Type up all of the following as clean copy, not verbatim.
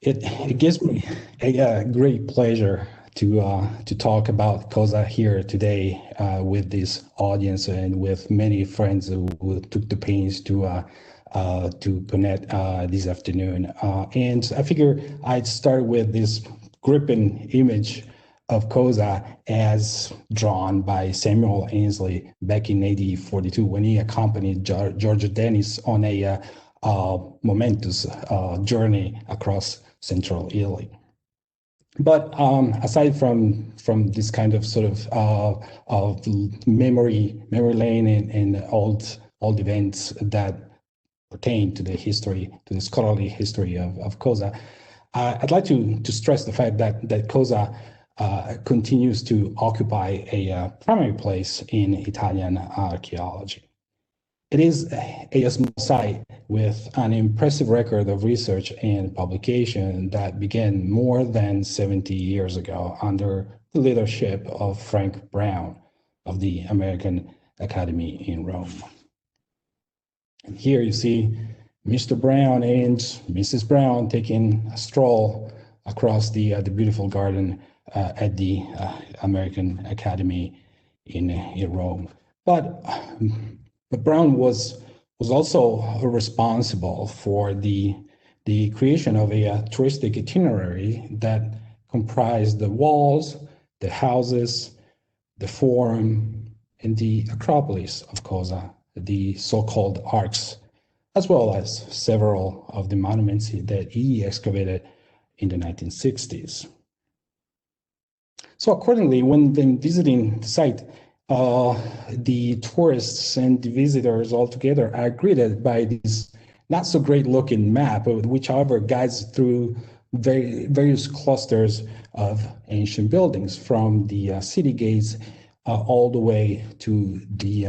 It gives me a great pleasure to talk about Cosa here today with this audience and with many friends who took the pains to connect this afternoon. And I figure I'd start with this gripping image of Cosa as drawn by Samuel Ainsley back in 1842 when he accompanied Giorgio Dennis on a momentous journey across central Italy. But aside from this kind of sort of memory lane and old events that pertain to the history, to the scholarly history of Cosa, I'd like to stress the fact that Cosa continues to occupy a primary place in Italian archaeology. It is a small site with an impressive record of research and publication that began more than 70 years ago under the leadership of Frank Brown of the American Academy in Rome. And here you see Mr. Brown and Mrs. Brown taking a stroll across the beautiful garden at the American Academy in Rome. But Brown was also responsible for the creation of a touristic itinerary that comprised the walls, the houses, the forum, and the Acropolis of Cosa, the so-called arcs, as well as several of the monuments that he excavated in the 1960s. So accordingly, when visiting the site, the tourists and the visitors all together are greeted by this not so great looking map, which however guides through various clusters of ancient buildings from the city gates all the way to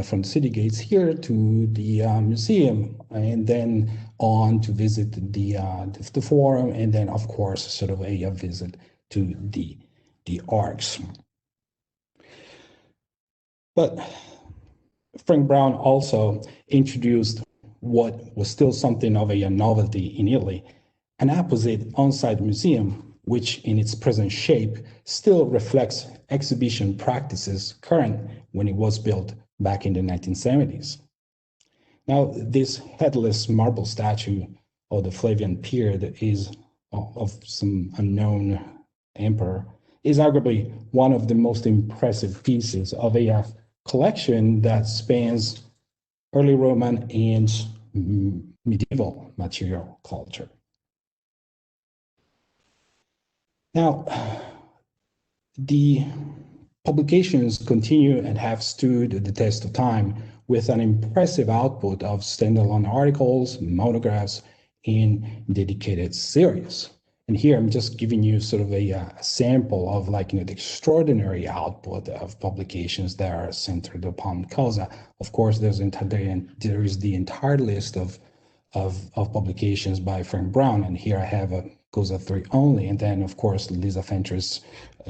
from the city gates here to the museum, and then on to visit the forum, and then of course sort of a visit to the arcs. But Frank Brown also introduced what was still something of a novelty in Italy, an apposite on-site museum, which in its present shape still reflects exhibition practices current when it was built back in the 1970s. Now, this headless marble statue of the Flavian period is of some unknown emperor, is arguably one of the most impressive pieces of a collection that spans early Roman and medieval material culture. Now, the publications continue and have stood the test of time with an impressive output of standalone articles, monographs, and dedicated series. And here I'm just giving you sort of a sample of the extraordinary output of publications that are centered upon Cosa. Of course, there is the entire list of publications by Frank Brown, and here I have a Cosa 3 only, and then of course Lisa Fentress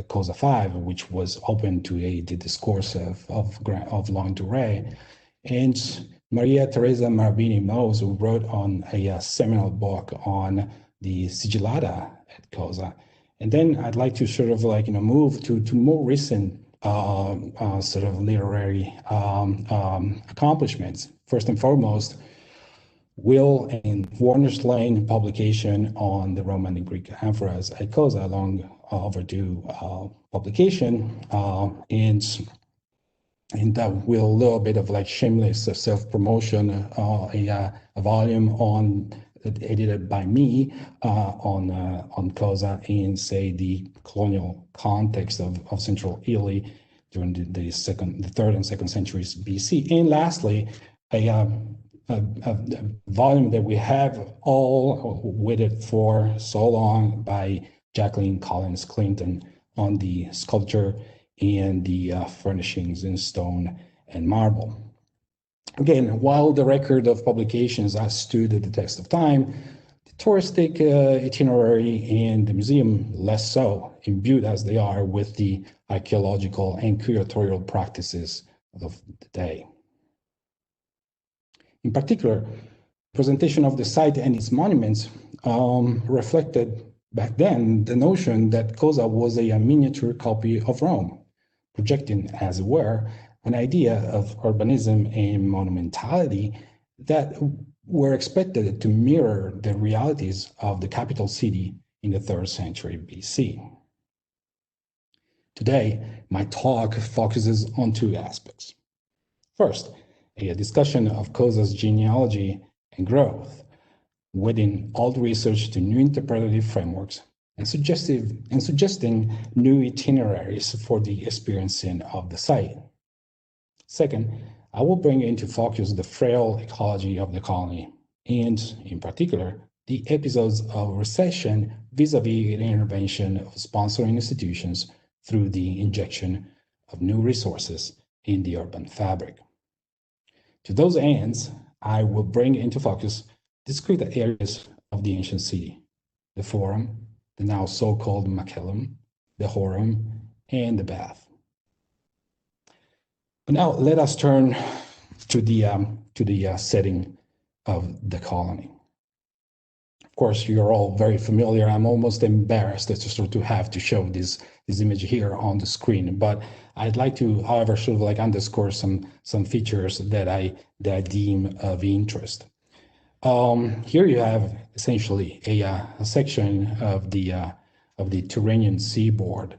Cosa 5, which was open to the discourse of long durée, and Maria Teresa Marabini Mose, who wrote on a seminal book on the sigillata at Cosa. And then I'd like to sort of move to more recent sort of literary accomplishments. First and foremost, Will and Warner's Lane publication on the Roman and Greek amphoras at Cosa, a long overdue publication, and with a little bit of shameless self-promotion, a volume edited by me on Cosa in, say, the colonial context of central Italy during the third and second centuries BC. And lastly, a volume that we have all waited for so long by Jacqueline Collins Clinton on the sculpture and the furnishings in stone and marble. Again, while the record of publications has stood the test of time, the touristic itinerary and the museum less so, imbued as they are with the archaeological and curatorial practices of the day. In particular, presentation of the site and its monuments reflected Back then, the notion that Cosa was a miniature copy of Rome, projecting, as it were, an idea of urbanism and monumentality that were expected to mirror the realities of the capital city in the 3rd century BC. Today, my talk focuses on 2 aspects. First, a discussion of Cosa's genealogy and growth, wedding old research to new interpretative frameworks and suggesting new itineraries for the experiencing of the site. Second, I will bring into focus the frail ecology of the colony, and in particular, the episodes of recession vis-a-vis the intervention of sponsoring institutions through the injection of new resources in the urban fabric. To those ends, I will bring into focus discrete areas of the ancient city: the Forum, the now so-called Macellum, the Horum, and the Bath. But now let us turn to the setting of the colony. Of course, you're all very familiar. I'm almost embarrassed to have to show this image here on the screen, but I'd like to, however, sort of like underscore some features that I deem of interest. Here you have essentially a section of the Tyrrhenian seaboard,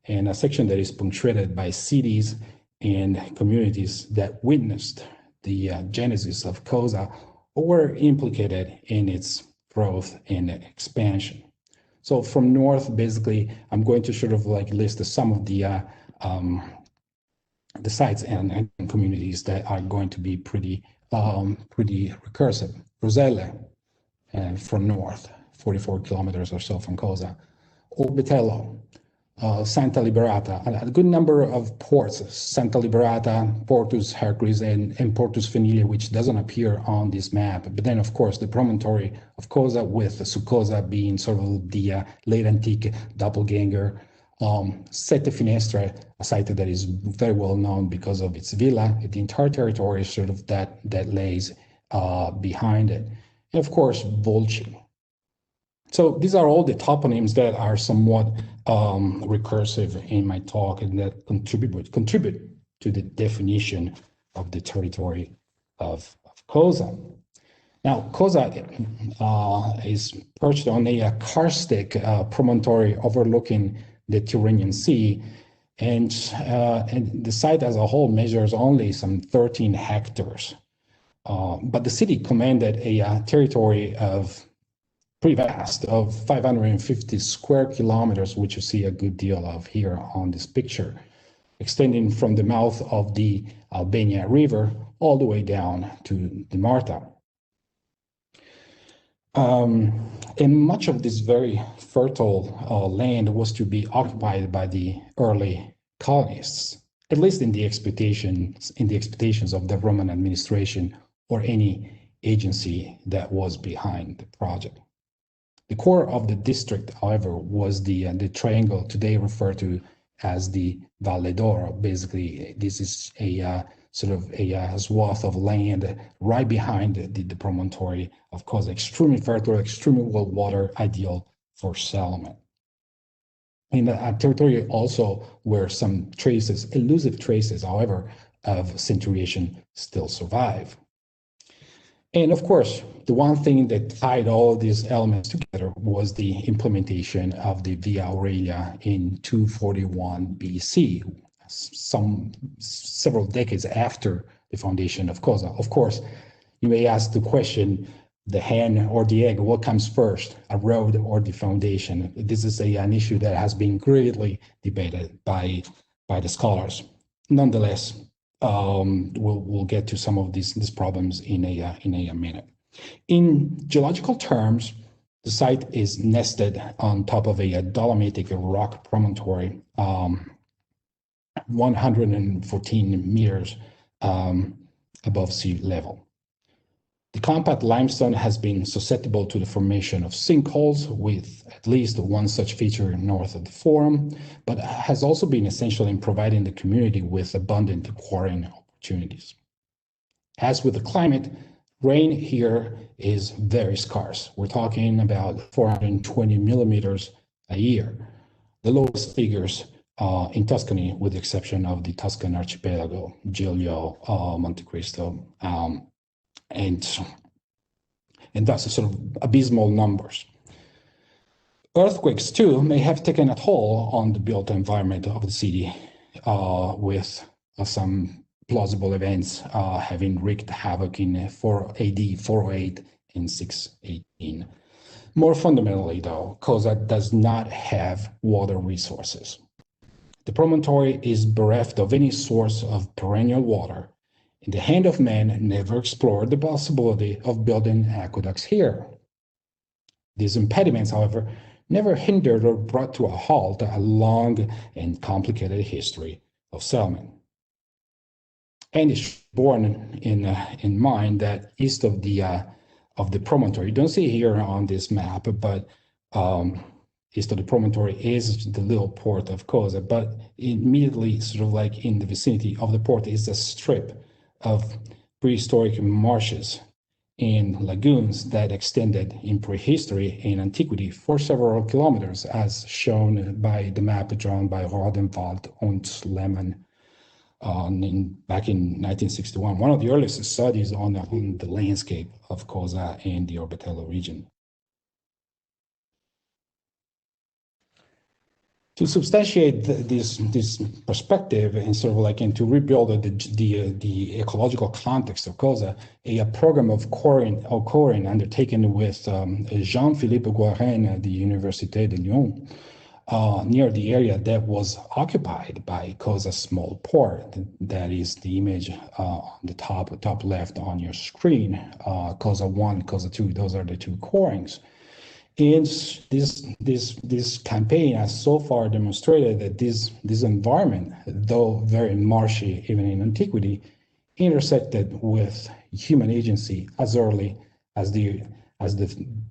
and a section that is punctuated by cities and communities that witnessed the genesis of Cosa or were implicated in its growth and expansion. So from north, basically, I'm going to sort of like list some of the sites and communities that are going to be pretty recursive. Roselle, from north, 44 kilometers or so from Cosa. Orbetello, Santa Liberata, a good number of ports: Santa Liberata, Portus Hercules, and Portus Fenilia, which doesn't appear on this map. But then, of course, the promontory of Cosa, with Succosa being sort of the late antique doppelganger. Sette Finestre, a site that is very well known because of its villa. The entire territory is sort of that lays behind it. And of course, Volci. So these are all the toponyms that are somewhat recursive in my talk and that contribute to the definition of the territory of Cosa. Now, Cosa is perched on a karstic promontory overlooking the Tyrrhenian Sea, and the site as a whole measures only some 13 hectares. But the city commanded a territory of pretty vast, of 550 square kilometers, which you see a good deal of here on this picture, extending from the mouth of the Albania River all the way down to the Marta. And much of this very fertile land was to be occupied by the early colonists, at least in the expectations of the Roman administration or any agency that was behind the project. The core of the district, however, was the triangle today referred to as the Valedora. Basically, this is a sort of a swath of land right behind the promontory of Cosa, extremely fertile, extremely well water, ideal for settlement. In the territory also where some traces, elusive traces, however, of centuriation still survive. And of course, the one thing that tied all these elements together was the implementation of the Via Aurelia in 241 BC, several decades after the foundation of Cosa. Of course, you may ask the question, the hen or the egg, what comes first, a road or the foundation? This is an issue that has been greatly debated by the scholars. Nonetheless, we'll get to some of these problems in a minute. In geological terms, the site is nested on top of a dolomitic rock promontory, 114 meters above sea level. The compact limestone has been susceptible to the formation of sinkholes, with at least one such feature north of the Forum, but has also been essential in providing the community with abundant quarrying opportunities. As with the climate, Rain here is very scarce. We're talking about 420 millimeters a year. The lowest figures in Tuscany, with the exception of the Tuscan archipelago, Giglio, Monte Cristo, and thus sort of abysmal numbers. Earthquakes, too, may have taken a toll on the built environment of the city, with some plausible events having wreaked havoc in AD 408 and 618. More fundamentally, though, Cosa does not have water resources. The promontory is bereft of any source of perennial water, and the hand of man never explored the possibility of building aqueducts here. These impediments, however, never hindered or brought to a halt a long and complicated history of settlement. And it's borne in mind that east of the promontory, you don't see here on this map, but east of the promontory is the little port of Cosa, but immediately sort of like in the vicinity of the port is a strip of prehistoric marshes and lagoons that extended in prehistory and antiquity for several kilometers, as shown by the map drawn by Rodenwald und Lehmann back in 1961, one of the earliest studies on the landscape of Cosa and the Orbitello region. To substantiate this perspective and sort of like and to rebuild the ecological context of Cosa, a program of coring undertaken with Jean-Philippe Guarin at the Université de Lyon near the area that was occupied by Cosa's small port. That is the image on the top left on your screen. Cosa 1, Cosa 2, those are the two corings. And this campaign has so far demonstrated that this environment, though very marshy even in antiquity, intersected with human agency as early as the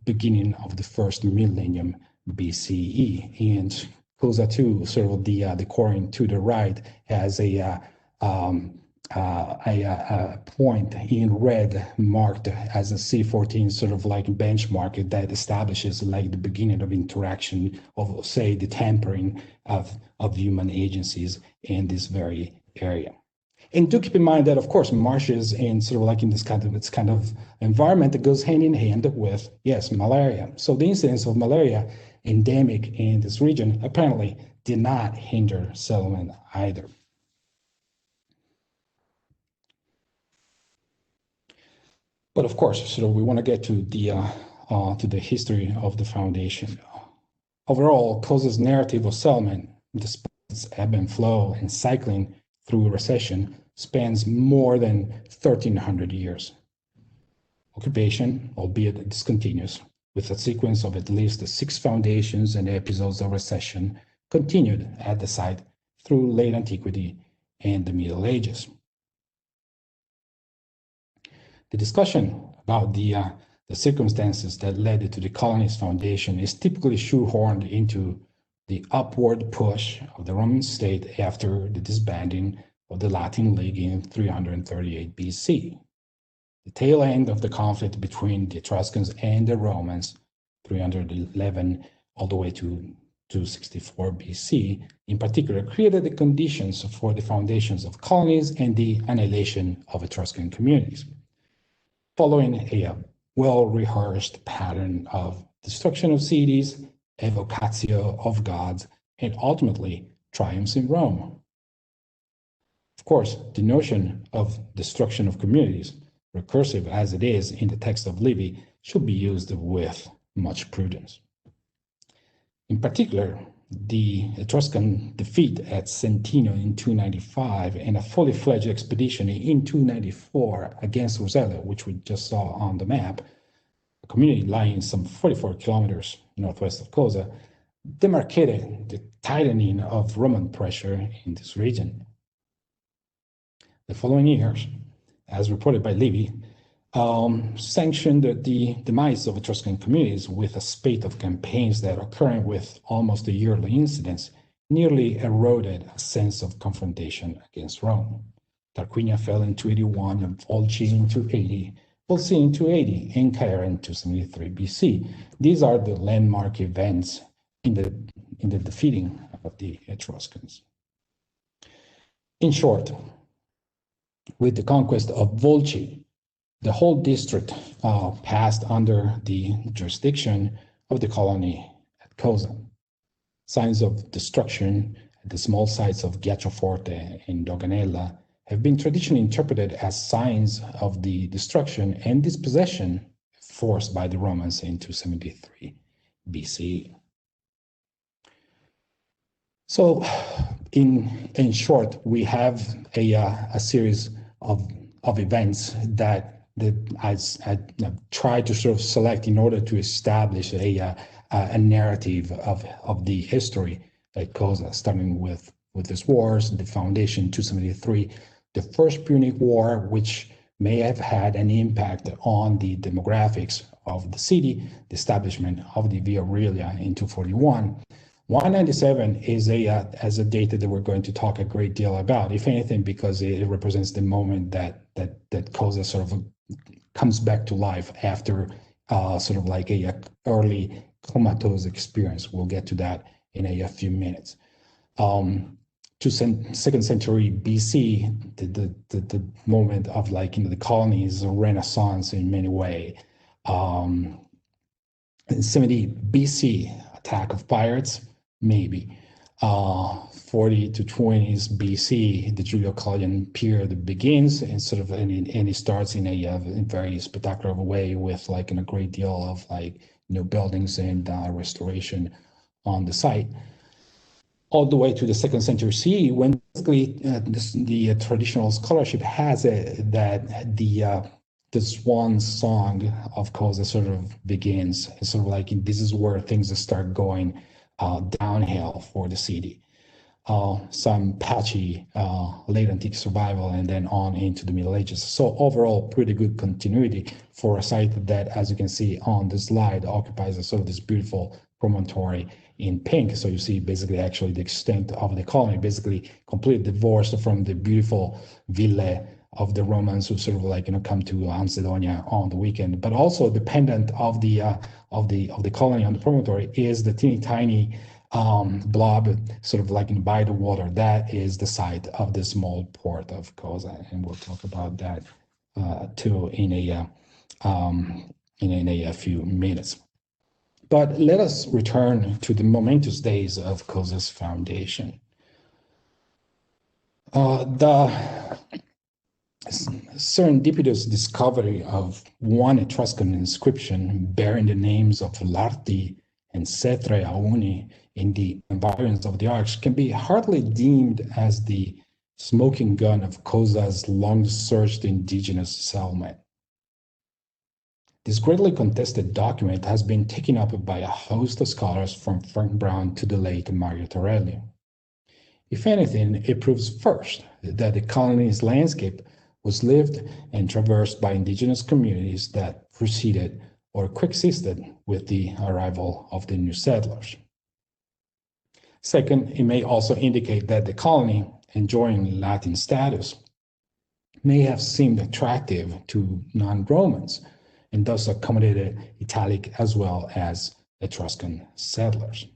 beginning of the first millennium BCE. And Cosa 2, sort of the coring to the right, has a point in red marked as a C14 sort of like benchmark that establishes like the beginning of interaction of, say, the tampering of human agencies in this very area. And do keep in mind that, of course, marshes and sort of like in this kind of environment that goes hand in hand with, yes, malaria. So the incidence of malaria endemic in this region apparently did not hinder settlement either. But of course, so we want to get to the history of the foundation. Overall, Cosa's narrative of settlement, despite its ebb and flow and cycling through recession, spans more than 1,300 years. Occupation, albeit discontinuous, with a sequence of at least 6 foundations and episodes of recession, continued at the site through late antiquity and the Middle Ages. The discussion about the circumstances that led to the colony's foundation is typically shoehorned into the upward push of the Roman state after the disbanding of the Latin League in 338 BC. The tail end of the conflict between the Etruscans and the Romans, 311 all the way to 264 BC, in particular, created the conditions for the foundations of colonies and the annihilation of Etruscan communities, following a well-rehearsed pattern of destruction of cities, evocatio of gods, and ultimately triumphs in Rome. Of course, the notion of destruction of communities, recursive as it is in the text of Livy, should be used with much prudence. In particular, the Etruscan defeat at Centino in 295 and a fully fledged expedition in 294 against Rosello, which we just saw on the map, a community lying some 44 kilometers northwest of Cosa, demarcated the tightening of Roman pressure in this region. The following years, as reported by Livy, sanctioned the demise of Etruscan communities with a spate of campaigns that, occurring with almost a yearly incidence, nearly eroded a sense of confrontation against Rome. Tarquinia fell in 281 and Volci in 280, we'll see in 280, Inca era in 273 BC. These are the landmark events in the defeating of the Etruscans. In short, with the conquest of Volci, the whole district passed under the jurisdiction of the colony at Cosa. Signs of destruction at the small sites of Ghiacciaforte and Doganella have been traditionally interpreted as signs of the destruction and dispossession forced by the Romans in 273 BC. So, in short, we have a series of events that I tried to sort of select in order to establish a narrative of the history at Cosa, starting with these wars, the foundation 273, the First Punic War, which may have had an impact on the demographics of the city, the establishment of the Via Aurelia in 241. 197 is a data that we're going to talk a great deal about, if anything, because it represents the moment that Cosa sort of comes back to life after sort of like a early comatose experience. We'll get to that in a few minutes. To second century BC, the moment of the colonies, a renaissance in many ways. In 70 BC, attack of pirates, maybe. 40 to 20s BC, the Julio-Claudian period begins, and it starts in a very spectacular way with a great deal of buildings and restoration on the site, all the way to the second century CE, when basically the traditional scholarship has it that the swan song of Cosa sort of begins. It's sort of this is where things start going downhill for the city. Some patchy late antique survival and then on into the Middle Ages. So overall, pretty good continuity for a site that, as you can see on the slide, occupies this beautiful promontory in pink. So you see basically actually the extent of the colony, basically completely divorced from the beautiful ville of the Romans who sort of come to Ansedonia on the weekend, but also dependent of the colony on the promontory is the teeny tiny blob sort of by the water. That is the site of the small port of Cosa, and we'll talk about that too in a few minutes. But let us return to the momentous days of Cosa's foundation. The serendipitous discovery of one Etruscan inscription bearing the names of Larti and Setre Auni in the environs of the arch can be hardly deemed as the smoking gun of Cosa's long-searched indigenous settlement. This greatly contested document has been taken up by a host of scholars from Frank Brown to the late Mario Torelli. If anything, it proves first that the colony's landscape was lived and traversed by indigenous communities that preceded or coexisted with the arrival of the new settlers. Second, it may also indicate that the colony, enjoying Latin status, may have seemed attractive to non-Romans and thus accommodated Italic as well as Etruscan settlers.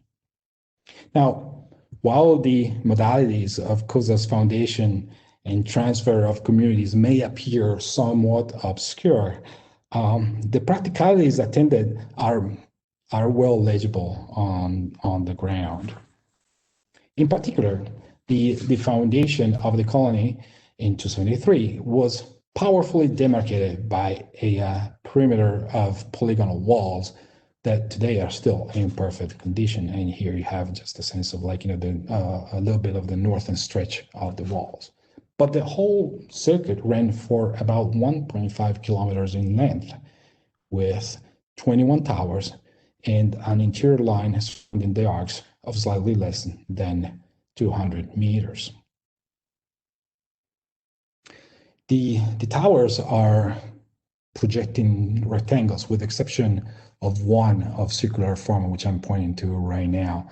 Now, while the modalities of Cosa's foundation and transfer of communities may appear somewhat obscure, the practicalities attended are well legible on the ground. In particular, the foundation of the colony in 273 was powerfully demarcated by a perimeter of polygonal walls that today are still in perfect condition. And here you have just a sense of a little bit of the northern stretch of the walls. But the whole circuit ran for about 1.5 kilometers in length, with 21 towers and an interior line surrounding the arcs of slightly less than 200 meters. The towers are projecting rectangles, with the exception of one of circular form, which I'm pointing to right now.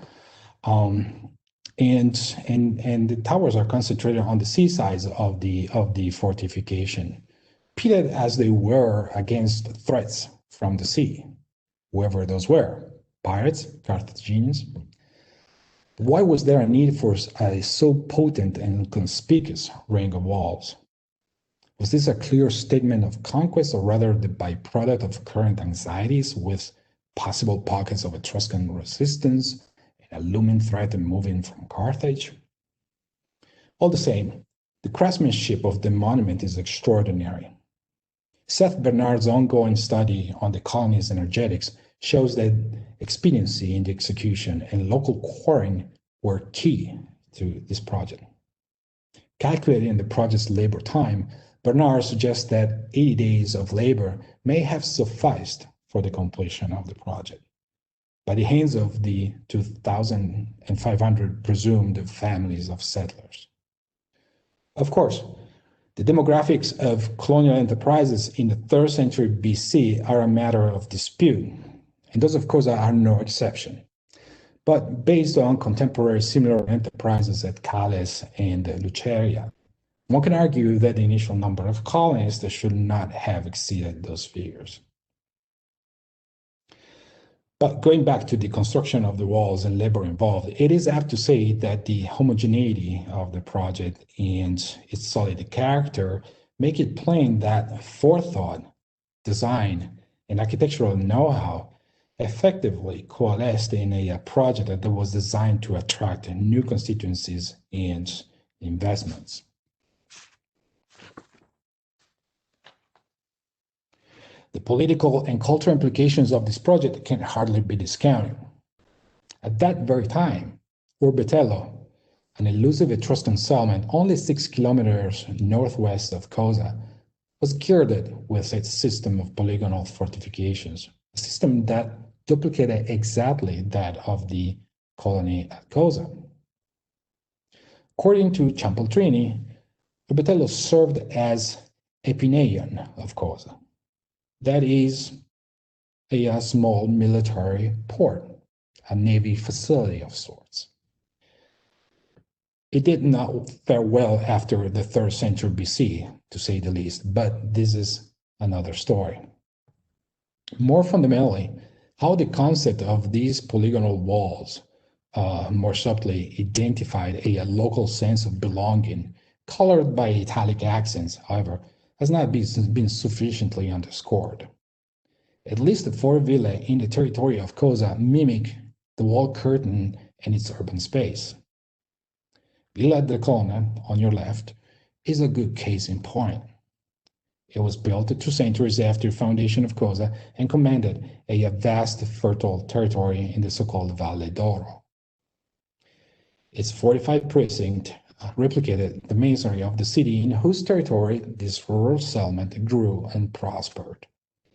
And the towers are concentrated on the seasides of the fortification. pitted as they were against threats from the sea, whoever those were, pirates, Carthaginians. Why was there a need for a so potent and conspicuous ring of walls? Was this a clear statement of conquest, or rather the byproduct of current anxieties with possible pockets of Etruscan resistance and a looming threat moving from Carthage? All the same, the craftsmanship of the monument is extraordinary. Seth Bernard's ongoing study on the colony's energetics shows that expediency in the execution and local quarrying were key to this project. Calculating the project's labor time, Bernard suggests that 80 days of labor may have sufficed for the completion of the project by the hands of the 2,500 presumed families of settlers. Of course, the demographics of colonial enterprises in the 3rd century BC are a matter of dispute, and those of Cosa are no exception. But based on contemporary similar enterprises at Cales and Luceria, one can argue that the initial number of colonists should not have exceeded those figures. But going back to the construction of the walls and labor involved, it is apt to say that the homogeneity of the project and its solid character make it plain that forethought, design, and architectural know-how effectively coalesced in a project that was designed to attract new constituencies and investments. The political and cultural implications of this project can hardly be discounted. At that very time, Urbitello, an elusive Etruscan settlement only 6 kilometers northwest of Cosa, was girded with its system of polygonal fortifications, a system that duplicated exactly that of the colony at Cosa. According to Ciampoltrini, Urbitello served as Epineion of Cosa. That is a small military port, a navy facility of sorts. It did not fare well after the 3rd century BC, to say the least, but this is another story. More fundamentally, how the concept of these polygonal walls more subtly identified a local sense of belonging, colored by italic accents, however, has not been sufficiently underscored. At least the 4 villae in the territory of Cosa mimic the wall curtain and its urban space. Villa del Colonna, on your left, is a good case in point. It was built 2 centuries after the foundation of Cosa and commanded a vast fertile territory in the so-called Valedora. Its fortified precinct replicated the masonry of the city in whose territory this rural settlement grew and prospered,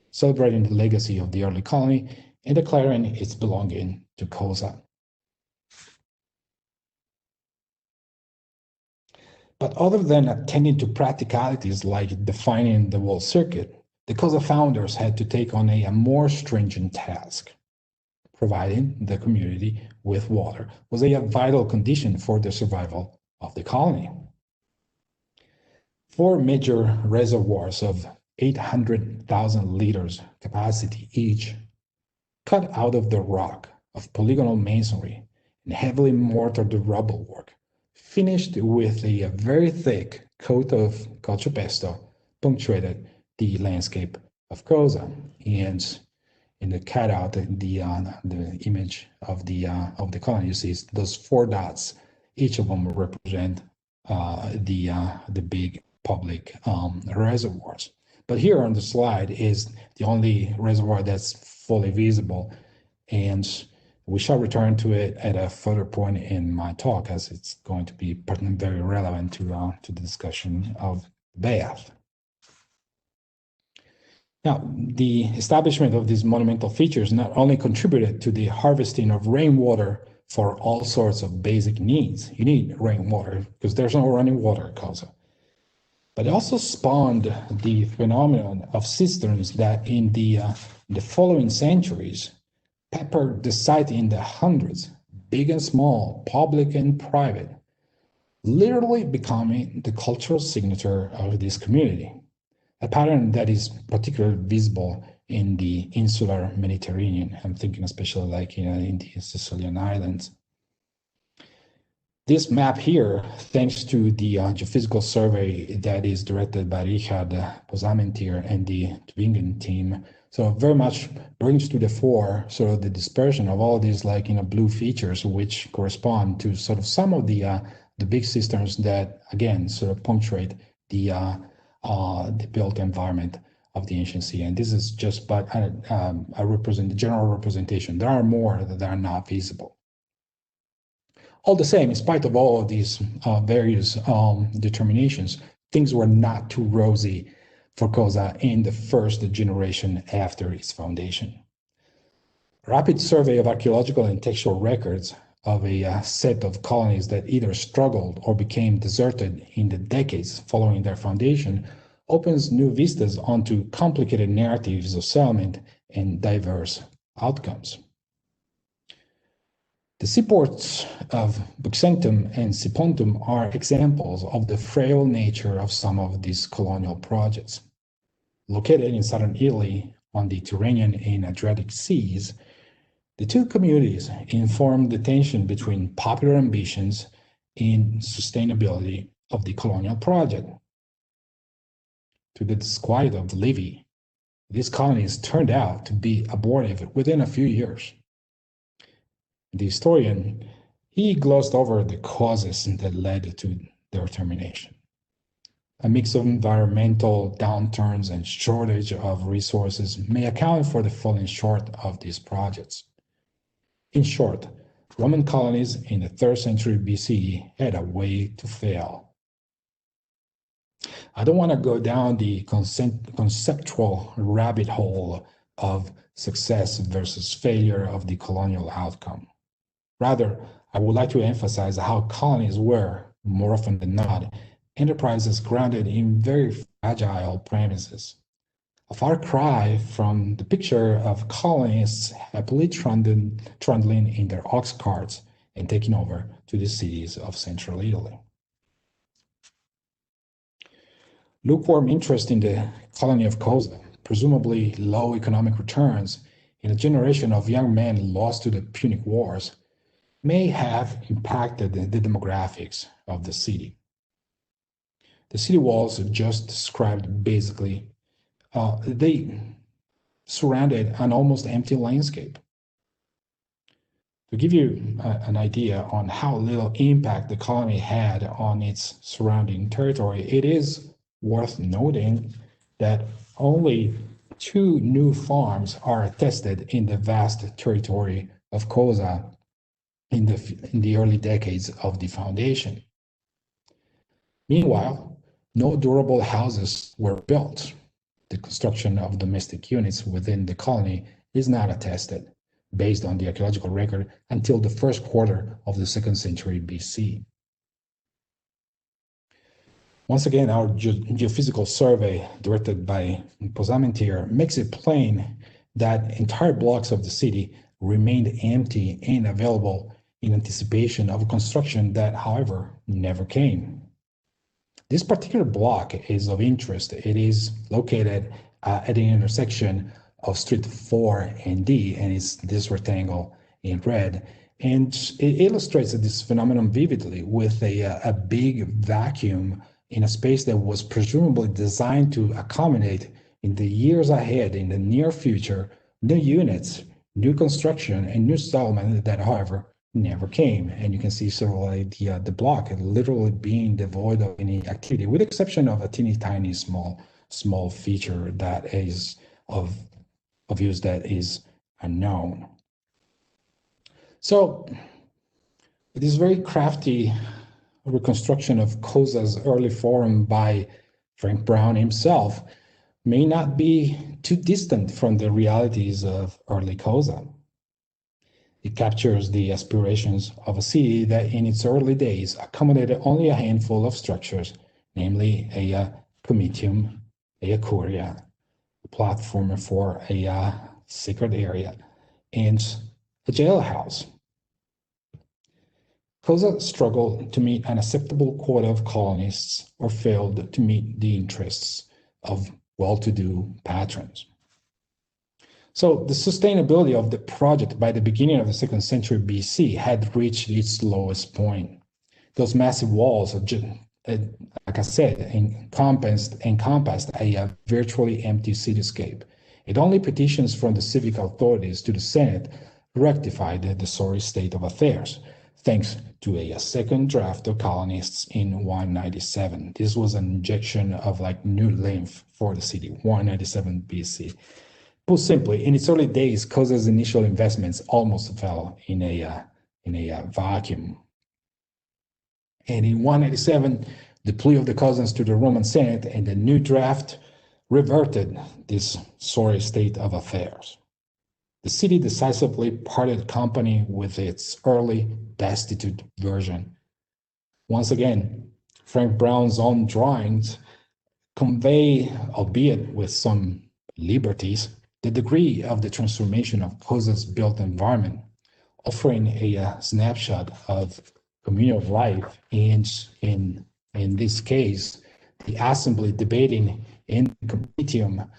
celebrating the legacy of the early colony and declaring its belonging to Cosa. But other than attending to practicalities like defining the wall circuit, the Cosa founders had to take on a more stringent task. Providing the community with water was a vital condition for the survival of the colony. 4 major reservoirs of 800,000 liters capacity each, cut out of the rock of polygonal masonry and heavily mortared rubble work, finished with a very thick coat of calcepesto, punctuated the landscape of Cosa. And in the cutout, the image of the colony, you see those 4 dots. Each of them represent the big public reservoirs. But here on the slide is the only reservoir that's fully visible, and we shall return to it at a further point in my talk, as it's going to be very relevant to the discussion of bath. Now, the establishment of these monumental features not only contributed to the harvesting of rainwater for all sorts of basic needs. You need rainwater because there's no running water at Cosa. But it also spawned the phenomenon of cisterns that in the following centuries peppered the site in the hundreds, big and small, public and private, literally becoming the cultural signature of this community. a pattern that is particularly visible in the insular Mediterranean. I'm thinking especially like in the Sicilian islands. This map here, thanks to the geophysical survey that is directed by Richard Posamentier and the Tübingen team, so very much brings to the fore sort of the dispersion of all these blue features, which correspond to sort of some of the big systems that again sort of punctuate the built environment of the ancient sea. And this is just but a general representation. There are more that are not visible. All the same, in spite of all of these various determinations, things were not too rosy for Cosa in the first generation after its foundation. A rapid survey of archaeological and textual records of a set of colonies that either struggled or became deserted in the decades following their foundation opens new vistas onto complicated narratives of settlement and diverse outcomes. The seaports of Buxentum and Sipontum are examples of the frail nature of some of these colonial projects. Located in southern Italy on the Tyrrhenian and Adriatic seas, the two communities inform the tension between popular ambitions and sustainability of the colonial project. To the disquiet of the Livy, these colonies turned out to be abortive within a few years. The historian, he glossed over the causes that led to their termination. A mix of environmental downturns and shortage of resources may account for the falling short of these projects. In short, Roman colonies in the 3rd century BC had a way to fail. I don't want to go down the conceptual rabbit hole of success versus failure of the colonial outcome. Rather, I would like to emphasize how colonies were, more often than not, enterprises grounded in very fragile premises. A far cry from the picture of colonists happily trundling in their ox carts and taking over to the cities of central Italy. Lukewarm interest in the colony of Cosa, presumably low economic returns, and a generation of young men lost to the Punic Wars may have impacted the demographics of the city. The city walls just described basically, they surrounded an almost empty landscape. To give you an idea on how little impact the colony had on its surrounding territory, it is worth noting that only 2 new farms are attested in the vast territory of Cosa in the early decades of the foundation. Meanwhile, no durable houses were built. The construction of domestic units within the colony is not attested, based on the archaeological record, until the 1st quarter of the 2nd century BC. Once again, our geophysical survey, directed by Posamentier, makes it plain that entire blocks of the city remained empty and available in anticipation of a construction that, however, never came. This particular block is of interest. It is located at the intersection of Street 4 and D, and it's this rectangle in red. And it illustrates this phenomenon vividly with a big vacuum in a space that was presumably designed to accommodate in the years ahead, in the near future, new units, new construction, and new settlement that, however, never came. And you can see sort of like the block literally being devoid of any activity, with the exception of a teeny tiny small feature that is of use that is unknown. So this very crafty reconstruction of Cosa's early form by Frank Brown himself may not be too distant from the realities of early Cosa. It captures the aspirations of a city that in its early days accommodated only a handful of structures, namely a comitium, a curia, a platform for a sacred area, and a jailhouse. Cosa struggled to meet an acceptable quota of colonists or failed to meet the interests of well-to-do patrons. So the sustainability of the project by the beginning of the 2nd century BC had reached its lowest point. Those massive walls, like I said, encompassed a virtually empty cityscape. It only petitions from the civic authorities to the Senate rectified the sorry state of affairs, thanks to a second draft of colonists in 197. This was an injection of like new lymph for the city, 197 BC. Put simply, in its early days, Cosa's initial investments almost fell in a vacuum. And in 187, the plea of the cousins to the Roman Senate and the new draft reverted this sorry state of affairs. The city decisively parted company with its early destitute version. Once again, Frank Brown's own drawings convey, albeit with some liberties, the degree of the transformation of Cosa's built environment, offering a snapshot of communal life, and in this case, the assembly debating in the comitium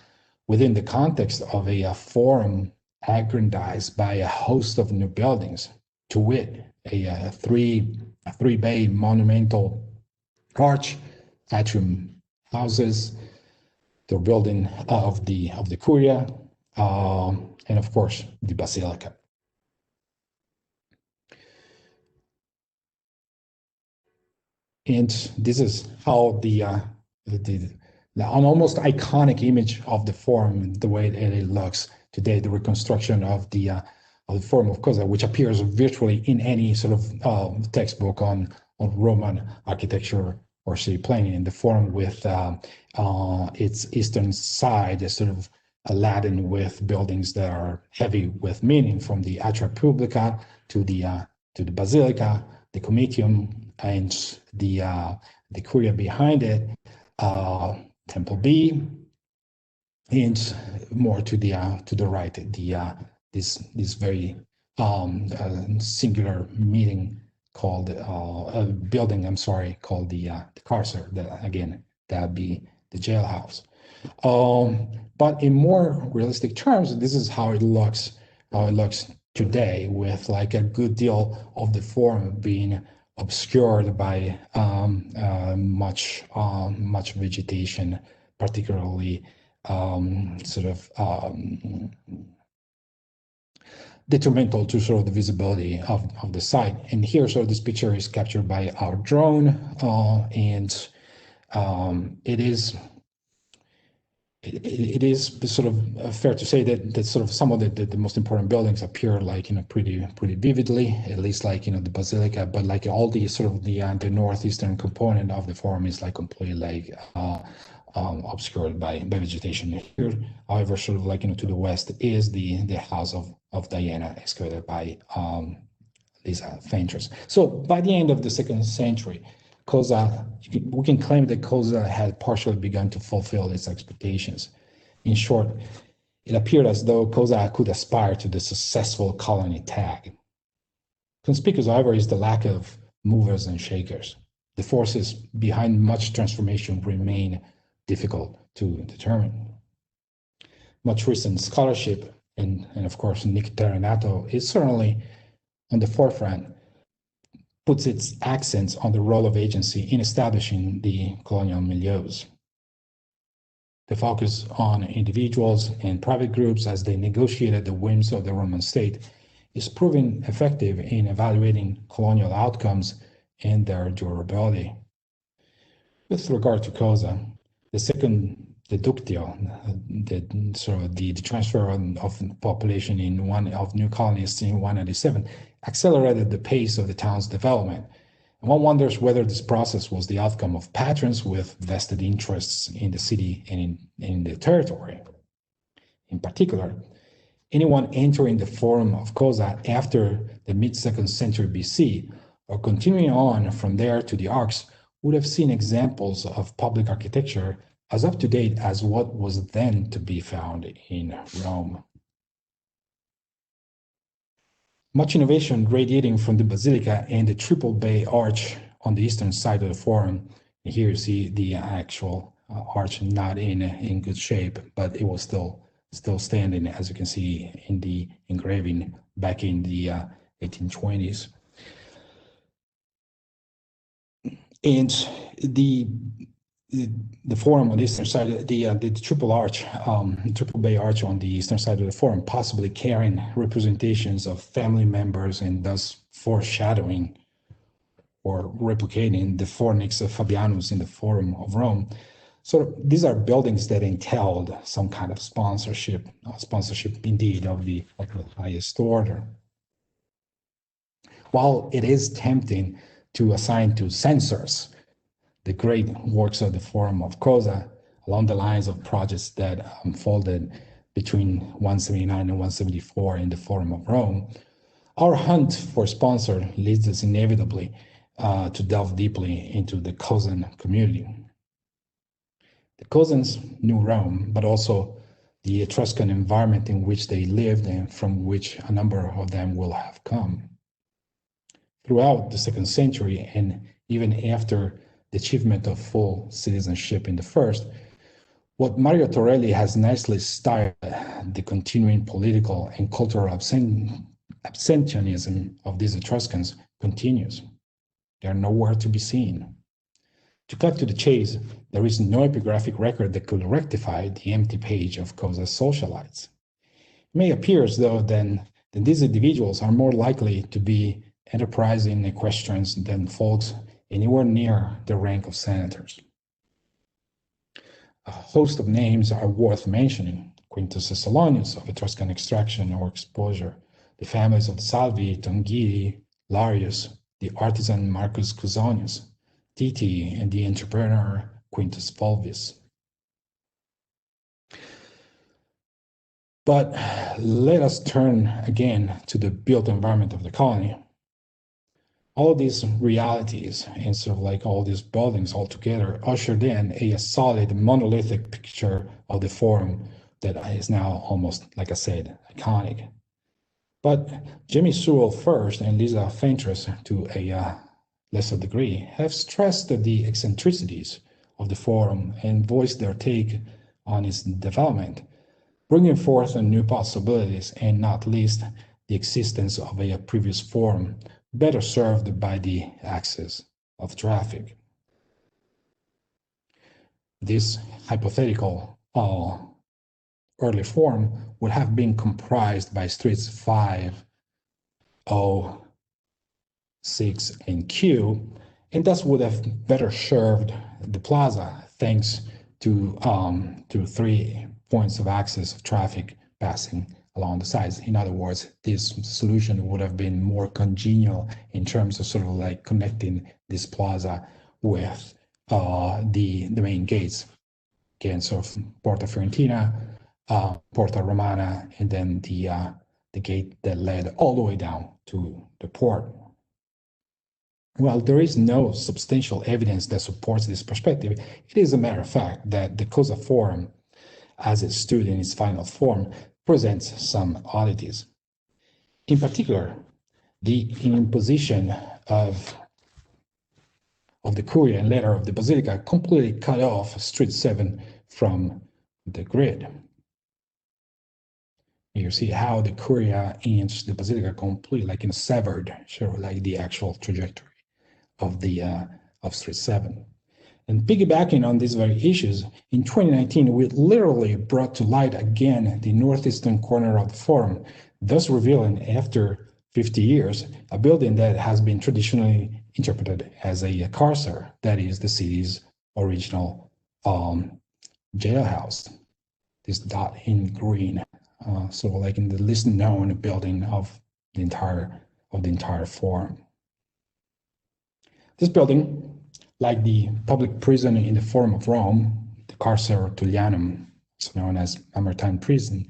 within the context of a forum aggrandized by a host of new buildings, to wit, a three-bay monumental arch, atrium houses, the building of the curia, and of course the basilica. And this is how an almost iconic image of the forum, the way it looks today, the reconstruction of the Forum of Cosa, which appears virtually in any sort of textbook on Roman architecture or city planning. In the forum with its eastern side is sort of laden with buildings that are heavy with meaning, from the Atria Publica to the basilica, the comitium, and the curia behind it, Temple B, and more to the right, this very singular meeting called building. I'm sorry, called the carcer. That would be the jailhouse. But in more realistic terms, this is how it looks. Today, with like a good deal of the forum being obscured by much vegetation, particularly detrimental to sort of the visibility of the site. And here, so this picture is captured by our drone, and it is sort of fair to say that sort of some of the most important buildings appear like, pretty vividly, at least like, the basilica, but like all the sort of the northeastern component of the forum is like completely like obscured by vegetation. Here, however, sort of like, to the west is the house of Diana, excavated by Lisa Fentress. So by the end of the 2nd century, Cosa, we can claim that Cosa had partially begun to fulfill its expectations. In short, it appeared as though Cosa could aspire to the successful colony tag. Conspicuous, however, is the lack of movers and shakers. The forces behind much transformation remain difficult to determine. Much recent scholarship, and of course Nick Terrenato, is certainly on the forefront, puts its accents on the role of agency in establishing the colonial milieus. The focus on individuals and private groups as they negotiated the whims of the Roman state is proving effective in evaluating colonial outcomes and their durability. With regard to Cosa, the second deductio, the transfer of population in one of new colonists in 197, accelerated the pace of the town's development. And one wonders whether this process was the outcome of patrons with vested interests in the city and in the territory. In particular, anyone entering the Forum of Cosa after the mid-2nd century BC, or continuing on from there to the Arcs, would have seen examples of public architecture as up-to-date as what was then to be found in Rome. Much innovation radiating from the basilica and the triple bay arch on the eastern side of the forum. And here you see the actual arch not in good shape, but it was still standing, as you can see in the engraving back in the 1820s. And the forum on the eastern side, the triple arch, triple bay arch on the eastern side of the forum, possibly carrying representations of family members and thus foreshadowing or replicating the fornix of Fabianus in the Forum of Rome. So these are buildings that entailed some kind of sponsorship indeed of the highest order. While it is tempting to assign to censors the great works of the Forum of Cosa along the lines of projects that unfolded between 179 and 174 in the Forum of Rome, our hunt for sponsor leads us inevitably to delve deeply into the Cosan community. The Cosans knew Rome, but also the Etruscan environment in which they lived and from which a number of them will have come. Throughout the 2nd century, and even after the achievement of full citizenship in the first, what Mario Torelli has nicely styled the continuing political and cultural absenteeism of these Etruscans continues. They are nowhere to be seen. To cut to the chase, there is no epigraphic record that could rectify the empty page of Cosa's socialites. It may appear as though then these individuals are more likely to be enterprising equestrians than folks anywhere near the rank of senators. A host of names are worth mentioning: Quintus Thessalonius of Etruscan extraction or exposure, the families of the Salvi, Tongidi, Larius, the artisan Marcus Cusonius, Titi, and the entrepreneur Quintus Fulvius. But let us turn again to the built environment of the colony. All of these realities and sort of like all these buildings all together ushered in a solid monolithic picture of the Forum that is now almost, like I said, iconic. But Jimmy Sewell first and Lisa Fentress to a lesser degree have stressed the eccentricities of the Forum and voiced their take on its development, bringing forth new possibilities and not least the existence of a previous Forum better served by the access of traffic. This hypothetical early Forum would have been comprised by streets 5, O, 6, and Q, and thus would have better served the plaza thanks to 3 points of access of traffic passing along the sides. In other words, this solution would have been more congenial in terms of sort of like connecting this plaza with the main gates. Again, sort of Porta Fiorentina, Porta Romana, and then the gate that led all the way down to the port. Well, there is no substantial evidence that supports this perspective. It is a matter of fact that the Cosa Forum, as it stood in its final form, presents some oddities. In particular, the imposition of the Curia and later of the Basilica completely cut off Street 7 from the grid. You see how the Curia and the Basilica completely like severed, sure, like the actual trajectory of the of Street 7. And piggybacking on these very issues, in 2019, we literally brought to light again the northeastern corner of the Forum, thus revealing, after 50 years, a building that has been traditionally interpreted as a carcer, that is the city's original jailhouse. This dot in green, so like in the least known building of the entire Forum. This building, like the public prison in the Forum of Rome, the Carcer Tullianum, also known as Mamertine Prison,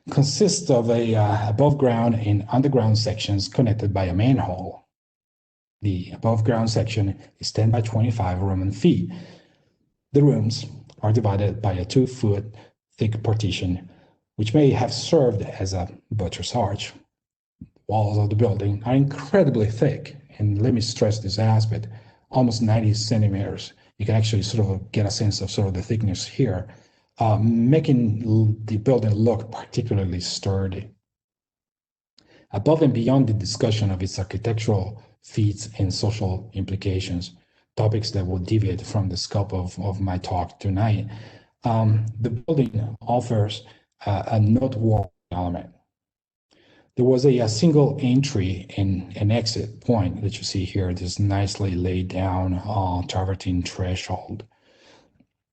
consists of a above ground and underground sections connected by a manhole. The above ground section is 10 by 25 Roman feet. The rooms are divided by a 2-foot thick partition, which may have served as a butcher's arch. The walls of the building are incredibly thick, and let me stress this aspect, almost 90 centimeters you can actually sort of get a sense of sort of the thickness here, making the building look particularly sturdy. Above and beyond the discussion of its architectural feats and social implications, topics that will deviate from the scope of my talk tonight, the building offers a noteworthy element. There was a single entry and an exit point that you see here, this nicely laid down travertine threshold.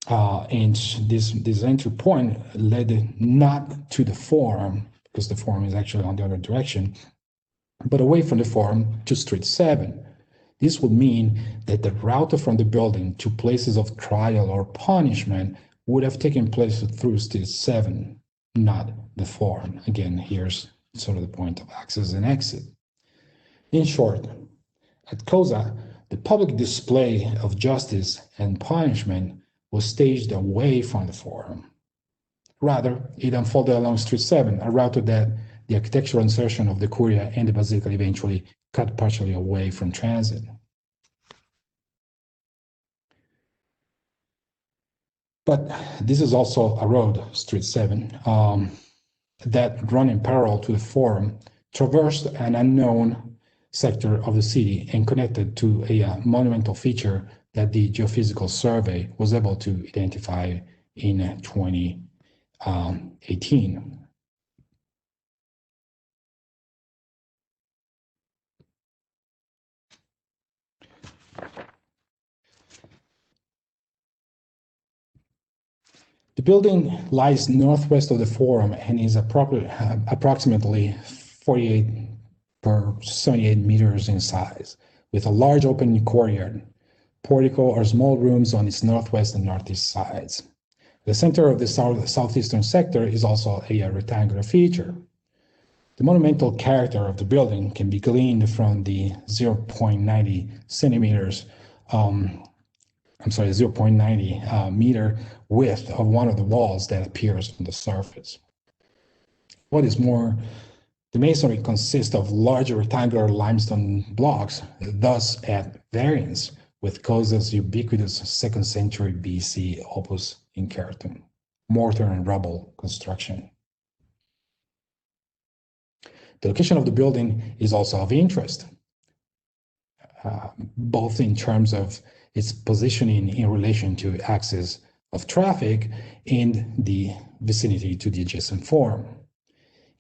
And this entry point led not to the forum, because the forum is actually on the other direction, but away from the forum to Street 7. This would mean that the route from the building to places of trial or punishment would have taken place through Street 7, not the forum. Again, here's sort of the point of access and exit. In short, at Cosa, the public display of justice and punishment was staged away from the forum. Rather, it unfolded along Street 7, a route that the architectural insertion of the Curia and the Basilica eventually cut partially away from transit. But this is also a road, Street 7, that running parallel to the forum, traversed an unknown sector of the city and connected to a monumental feature that the Geophysical Survey was able to identify in 2018. The building lies northwest of the forum and is approximately 48 per 78 meters in size, with a large open courtyard, portico or small rooms on its northwest and northeast sides. The center of the southeastern sector is also a rectangular feature. The monumental character of the building can be gleaned from the 0.90 centimeters 0.90 meter width of one of the walls that appears from the surface. What is more, the masonry consists of large rectangular limestone blocks, thus at variance with Cosa's ubiquitous 2nd century BC opus incertum, mortar and rubble construction. The location of the building is also of interest, both in terms of its positioning in relation to access of traffic and the vicinity to the adjacent forum.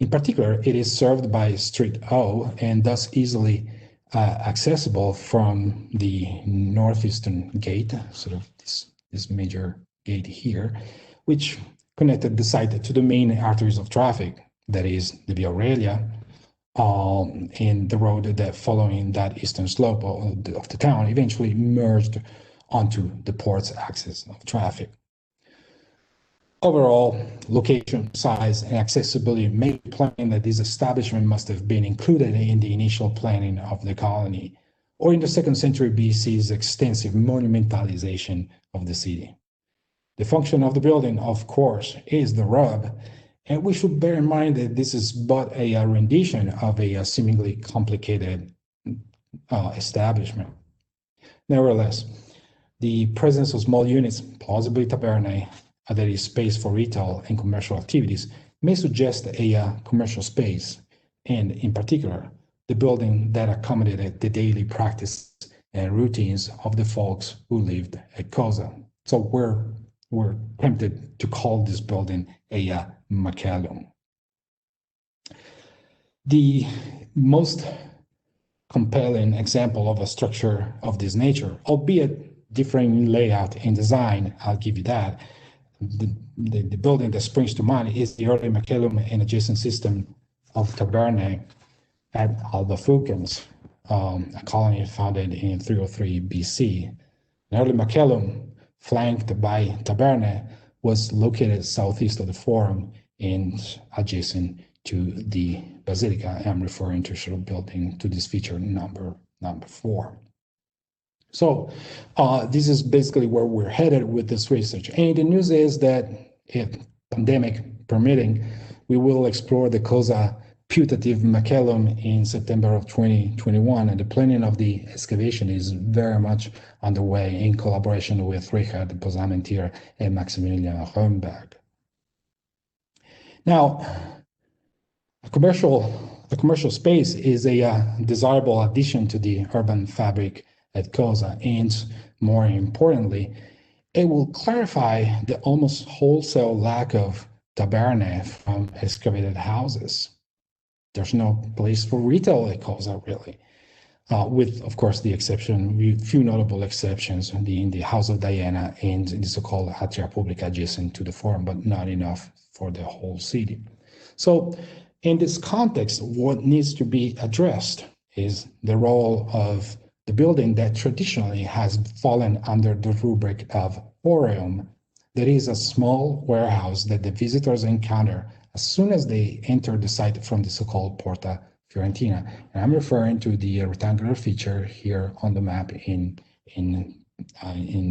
In particular, it is served by Street O and thus easily accessible from the northeastern gate, sort of this major gate here, which connected the site to the main arteries of traffic, that is the Via Aurelia, and the road that following that eastern slope of the town eventually merged onto the port's axis of traffic. Overall, location, size, and accessibility make it plain that this establishment must have been included in the initial planning of the colony, or in the 2nd century BC's extensive monumentalization of the city. The function of the building, of course, is the rub, and we should bear in mind that this is but a rendition of a seemingly complicated establishment. Nevertheless, the presence of small units, plausibly tabernae, that is space for retail and commercial activities, may suggest a commercial space, and in particular, the building that accommodated the daily practice and routines of the folks who lived at Cosa. So we're tempted to call this building a macellum. The most compelling example of a structure of this nature, albeit differing in layout and design, I'll give you that. The building that springs to mind is the early macellum and adjacent system of tabernae at Albafucens, a colony founded in 303 BC. An early macellum, flanked by tabernae, was located southeast of the forum and adjacent to the basilica. I'm referring to sort of building to this feature number 4. So this is basically where we're headed with this research. And the news is that, if pandemic permitting, we will explore the Cosa putative macellum in September of 2021, and the planning of the excavation is very much underway in collaboration with Richard Posamentier and Maximilian Röhnberg. Now, the commercial space is a desirable addition to the urban fabric at Cosa, and more importantly, it will clarify the almost wholesale lack of tabernae from excavated houses. There's no place for retail at Cosa, really, with, of course, the exception, few notable exceptions in the House of Diana and the so-called Atria Publica adjacent to the Forum, but not enough for the whole city. So in this context, what needs to be addressed is the role of the building that traditionally has fallen under the rubric of forum, that is a small warehouse that the visitors encounter as soon as they enter the site from the so-called Porta Fiorentina. And I'm referring to the rectangular feature here on the map in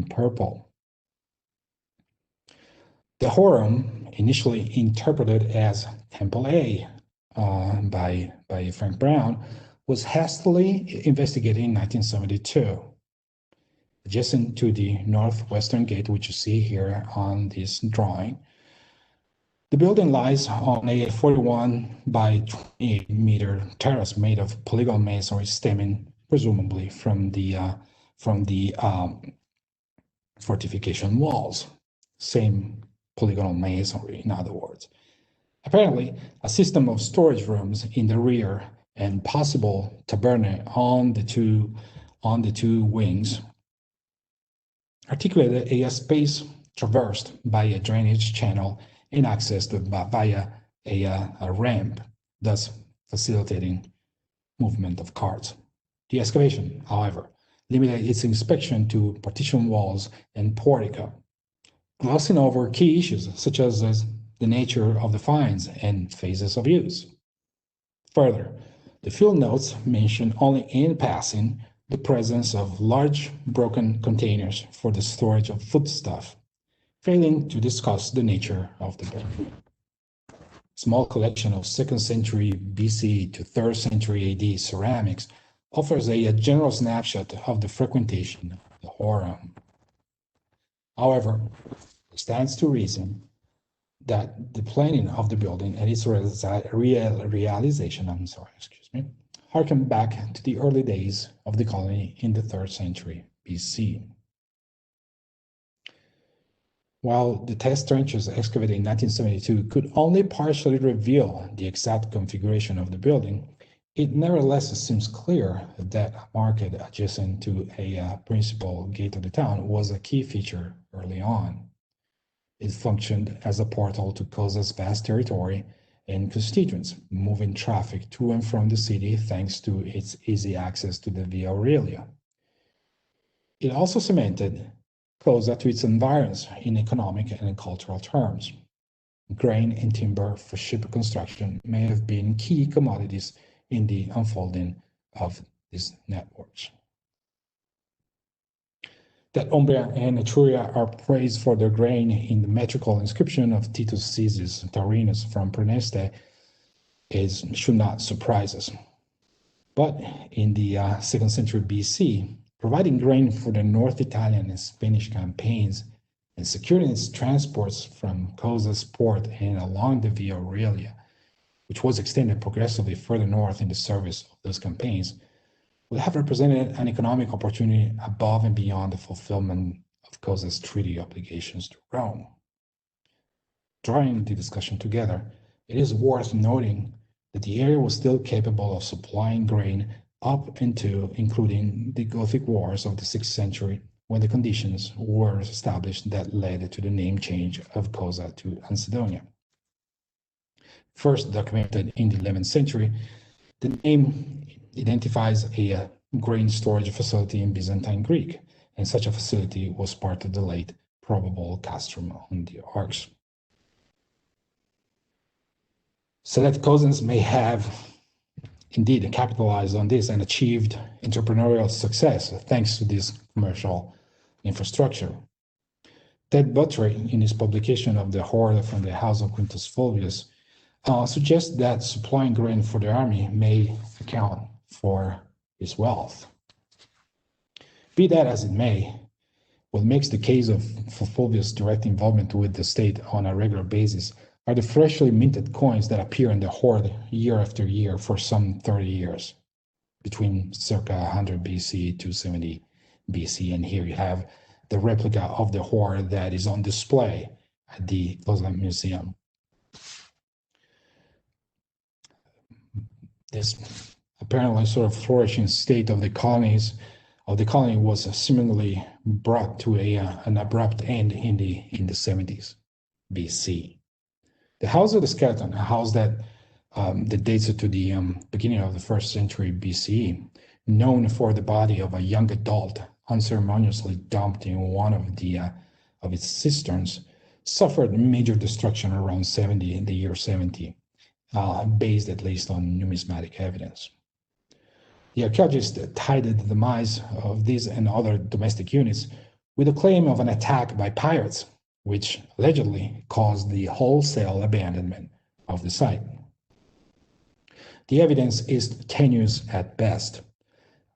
purple. The Forum, initially interpreted as Temple A by Frank Brown, was hastily investigated in 1972. Adjacent to the northwestern gate, which you see here on this drawing, the building lies on a 41 by 28 meter terrace made of polygonal masonry stemming presumably from the fortification walls. Same polygonal masonry, in other words. Apparently, a system of storage rooms in the rear and possible tabernae on the two wings articulated a space traversed by a drainage channel and accessed via a ramp, thus facilitating movement of carts. The excavation, however, limited its inspection to partition walls and portico, glossing over key issues such as the nature of the finds and phases of use. Further, the field notes mention only in passing the presence of large broken containers for the storage of foodstuff, failing to discuss the nature of the building. A small collection of 2nd century BC to 3rd century AD ceramics offers a general snapshot of the frequentation of the Forum. However, it stands to reason that the planning of the building and its realization, harken back to the early days of the colony in the 3rd century BC. While the test trenches excavated in 1972 could only partially reveal the exact configuration of the building, it nevertheless seems clear that a market adjacent to a principal gate of the town was a key feature early on. It functioned as a portal to Cosa's vast territory and constituents, moving traffic to and from the city thanks to its easy access to the Via Aurelia. It also cemented Cosa to its environs in economic and cultural terms. Grain and timber for ship construction may have been key commodities in the unfolding of these networks. That Umbria and Etruria are praised for their grain in the metrical inscription of Titus Caesius Taurinus from Praeneste should not surprise us. But in the 2nd century BC, providing grain for the North Italian and Spanish campaigns and securing its transports from Cosa's port and along the Via Aurelia, which was extended progressively further north in the service of those campaigns, would have represented an economic opportunity above and beyond the fulfillment of Cosa's treaty obligations to Rome. Drawing the discussion together, it is worth noting that the area was still capable of supplying grain up into including the Gothic Wars of the 6th century, when the conditions were established that led to the name change of Cosa to Ansedonia. First documented in the 11th century, the name identifies a grain storage facility in Byzantine Greek, and such a facility was part of the late probable castrum on the Arcs. So that Cosans may have indeed capitalized on this and achieved entrepreneurial success thanks to this commercial infrastructure. Ted Buttrey, in his publication of the Horde from the House of Quintus Fulvius, suggests that supplying grain for the army may account for his wealth. Be that as it may, what makes the case of Fulvius' direct involvement with the state on a regular basis are the freshly minted coins that appear in the hoard year after year for some 30 years, between circa 100 BC to 70 BC. And here you have the replica of the hoard that is on display at the Cosa Museum. This apparently sort of flourishing state of the colony was seemingly brought to an abrupt end in the 70s BC. The House of the Skeleton, a house that dates to the beginning of the 1st century BCE, known for the body of a young adult unceremoniously dumped in one of its cisterns, suffered major destruction around the year 70, based at least on numismatic evidence. The archaeologists tied the demise of these and other domestic units with the claim of an attack by pirates, which allegedly caused the wholesale abandonment of the site. The evidence is tenuous at best,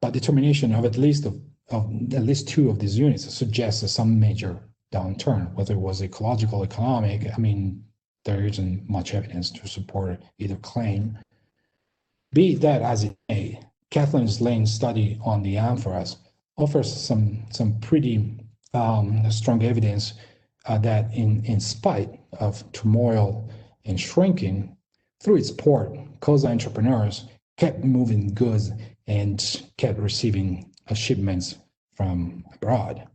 but determination of at least two of these units suggests some major downturn, whether it was ecological, economic. I mean, there isn't much evidence to support either claim. Be that as it may, Kathleen Lane's study on the amphoras offers some pretty strong evidence that in spite of turmoil and shrinking, through its port, Cosa entrepreneurs kept moving goods and kept receiving shipments from abroad.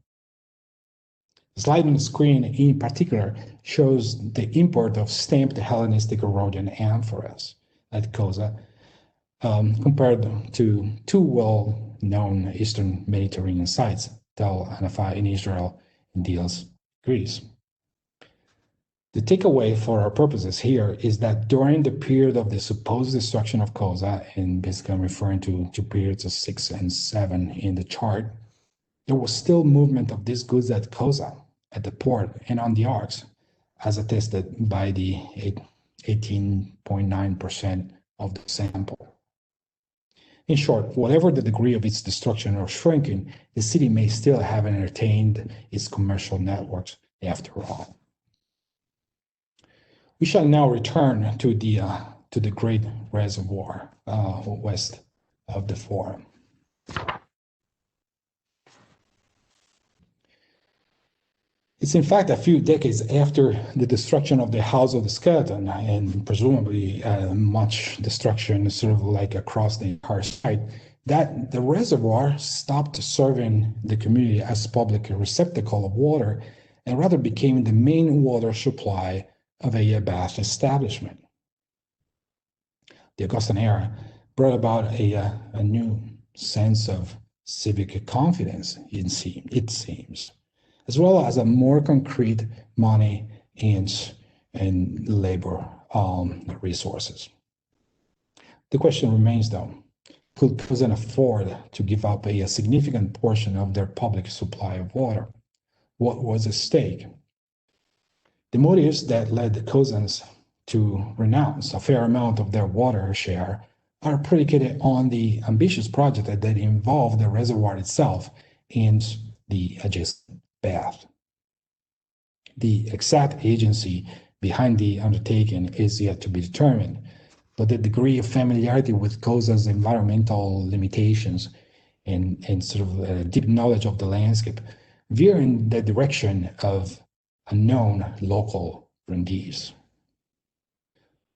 The slide on the screen in particular shows the import of stamped Hellenistic Rhodian amphoras at Cosa, compared to two well-known Eastern Mediterranean sites, Tel Anapha in Israel and Dios, Greece. The takeaway for our purposes here is that during the period of the supposed destruction of Cosa, and basically I'm referring to periods of 6 and 7 in the chart, there was still movement of these goods at Cosa, at the port, and on the arcs, as attested by the 18.9% of the sample. In short, whatever the degree of its destruction or shrinking, the city may still have entertained its commercial networks after all. We shall now return to the great reservoir west of the Forum. It's in fact a few decades after the destruction of the House of the Skeleton, and presumably much destruction sort of like across the entire site, that the reservoir stopped serving the community as public receptacle of water and rather became the main water supply of a bath establishment. The Augustan era brought about a new sense of civic confidence, it seems, as well as a more concrete money and labor resources. The question remains, though, could Cosa afford to give up a significant portion of their public supply of water? What was at stake? The motives that led the Cosans to renounce a fair amount of their water share are predicated on the ambitious project that involved the reservoir itself and the adjacent bath. The exact agency behind the undertaking is yet to be determined, but the degree of familiarity with Cosa's environmental limitations and sort of a deep knowledge of the landscape veer in the direction of unknown local grandees.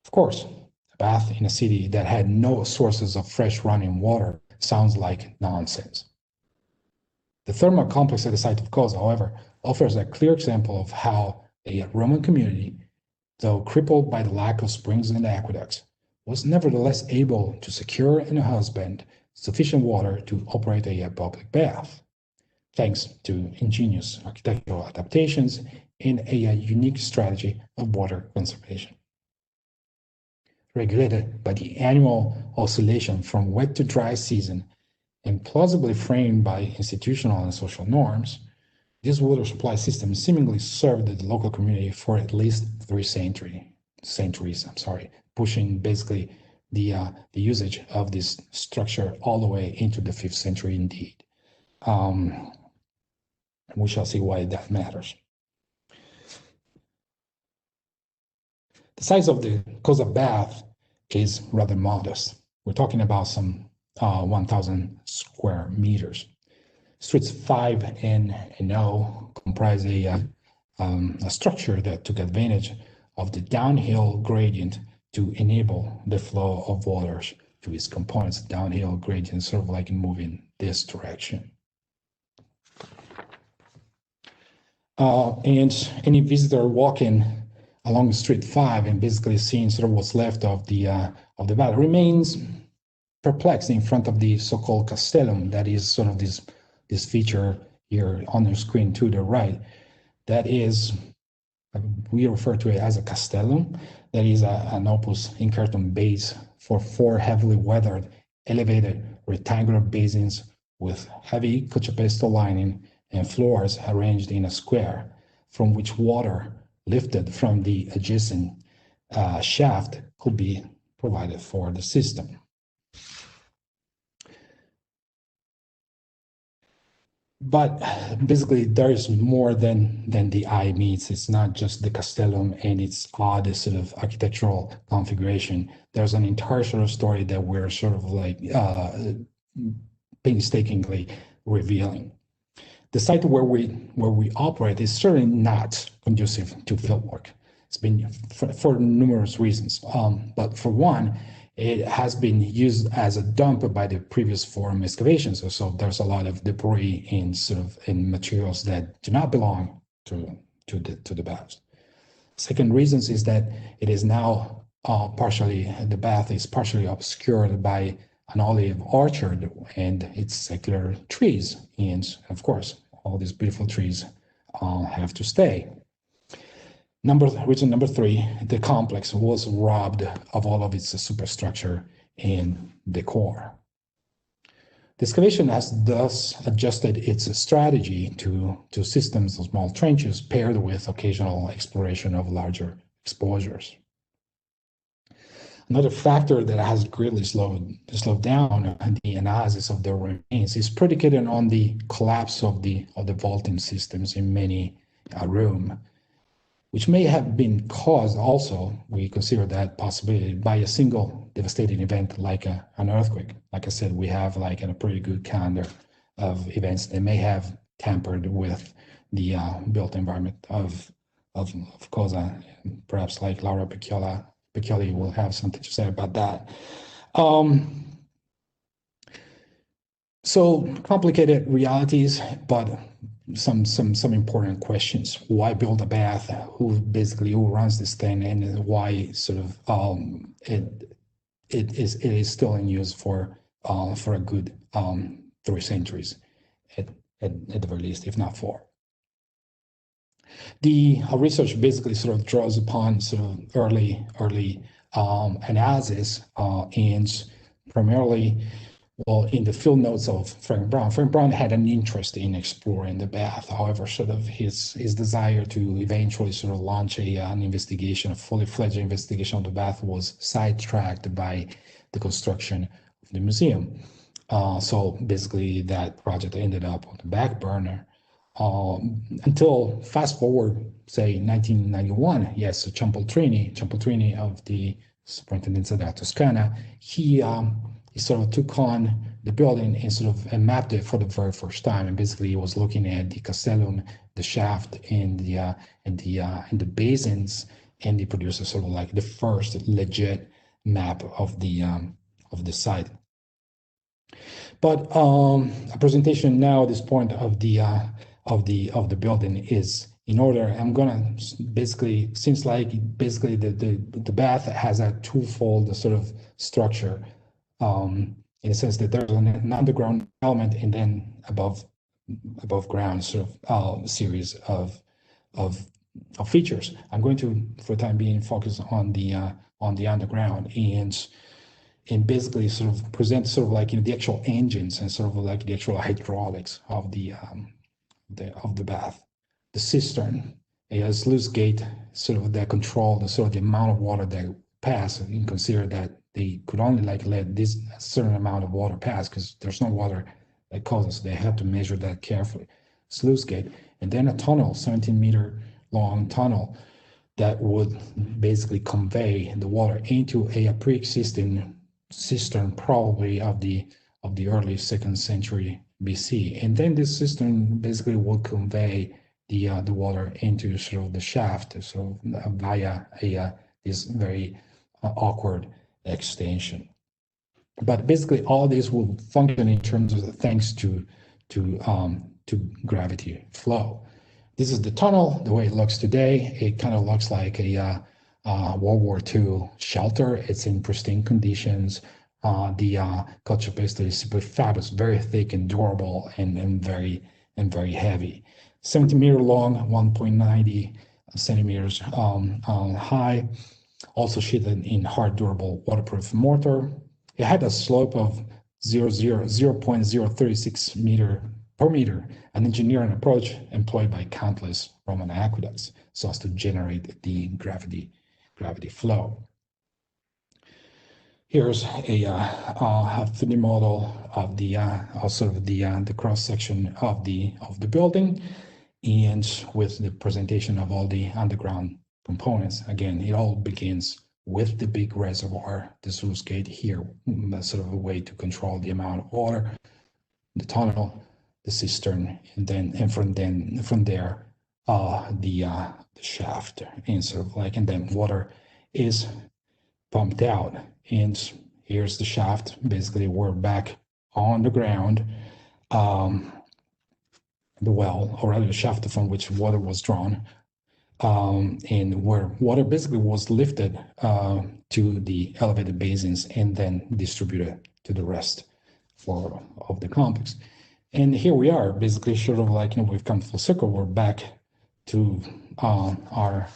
Of course, a bath in a city that had no sources of fresh running water sounds like nonsense. The thermal complex at the site of Cosa, however, offers a clear example of how a Roman community, though crippled by the lack of springs and aqueducts, was nevertheless able to secure and husband sufficient water to operate a public bath, thanks to ingenious architectural adaptations and a unique strategy of water conservation. Regulated by the annual oscillation from wet to dry season and plausibly framed by institutional and social norms, this water supply system seemingly served the local community for at least 3 centuries pushing basically the usage of this structure all the way into the 5th century indeed. We shall see why that matters. The size of the Cosa bath is rather modest. We're talking about some 1,000 square meters. Streets 5 and 0 comprise a structure that took advantage of the downhill gradient to enable the flow of waters to its components. Downhill gradient sort of like moving this direction. And any visitor walking along Street 5 and basically seeing sort of what's left of the bath remains perplexed in front of the so-called castellum. That is sort of this feature here on the screen to the right. That is, we refer to it as a castellum. That is an opus incertum base for 4 heavily weathered, elevated rectangular basins with heavy cucciapestle lining and floors arranged in a square, from which water lifted from the adjacent shaft could be provided for the system. But basically, there is more than the eye meets. It's not just the castellum and its odd sort of architectural configuration. There's an entire sort of story that we're sort of like painstakingly revealing. The site where we operate is certainly not conducive to fieldwork. It's been for numerous reasons. But for one, it has been used as a dump by the previous forum excavations. So there's a lot of debris in materials that do not belong to the baths. Second reasons is that it is now the bath is partially obscured by an olive orchard and its secular trees. And of course, all these beautiful trees have to stay. Reason number 3, the complex was robbed of all of its superstructure and decor. The excavation has thus adjusted its strategy to systems of small trenches paired with occasional exploration of larger exposures. Another factor that has greatly slowed down the analysis of the remains is predicated on the collapse of the vaulting systems in many rooms, which may have been caused also, we consider that possibility, by a single devastating event like an earthquake. Like I said, we have like a pretty good calendar of events that may have tampered with the built environment of Cosa. Perhaps like Laura Piccioli will have something to say about that. So complicated realities, but some important questions. Why build a bath? Who runs this thing, and why sort of it is still in use for a good 3 centuries at the very least, if not 4. The research basically sort of draws upon sort of early analysis and primarily, well, in the field notes of Frank Brown. Frank Brown had an interest in exploring the bath. However, sort of his desire to eventually sort of launch an investigation, a fully fledged investigation of the bath, was sidetracked by the construction of the museum. So basically, that project ended up on the back burner until fast forward, say 1991. Yes, Ciampoltrini of the Superintendenza della Toscana, he sort of took on the building and sort of mapped it for the very first time. And basically, he was looking at the castellum, the shaft, and the basins, and he produced sort of like the first legit map of the site. But a presentation now at this point of the building is in order. I'm gonna basically, seems like basically the bath has a twofold sort of structure. In the sense that there's an underground element and then above ground sort of series of features. I'm going to, for the time being, focus on the underground and basically sort of present sort of like the actual engines and sort of like the actual hydraulics of the bath. The cistern, a sluice gate, sort of that control the sort of the amount of water that pass, and you consider that they could only like let this certain amount of water pass because there's no water at Cosa, so they had to measure that carefully. Sluice gate, and then a tunnel, 17-meter long tunnel that would basically convey the water into a pre-existing cistern, probably of the early 2nd century BC. And then this cistern basically will convey the water into sort of the shaft, so via this very awkward extension. But basically, all this will function in terms of thanks to gravity flow. This is the tunnel, the way it looks today. It kind of looks like a World War II shelter. It's in pristine conditions. The culture paste is super fabulous, very thick and durable, and very heavy. 70-meter long, 1.90 centimeters high. Also sheathed in hard, durable, waterproof mortar. It had a slope of 0.036 meter per meter, an engineering approach employed by countless Roman aqueducts so as to generate the gravity flow. Here's a 3D model of the the cross section of the building, and with the presentation of all the underground components. Again, it all begins with the big reservoir, the sluice gate here, sort of a way to control the amount of water, the tunnel, the cistern, and from there the shaft, and sort of like, and then water is pumped out. And here's the shaft. Basically, we're back on the ground. The well, or rather the shaft from which water was drawn, and where water basically was lifted to the elevated basins and then distributed to the rest of the complex. And here we are, basically sort of like, we've come full circle. We're back to our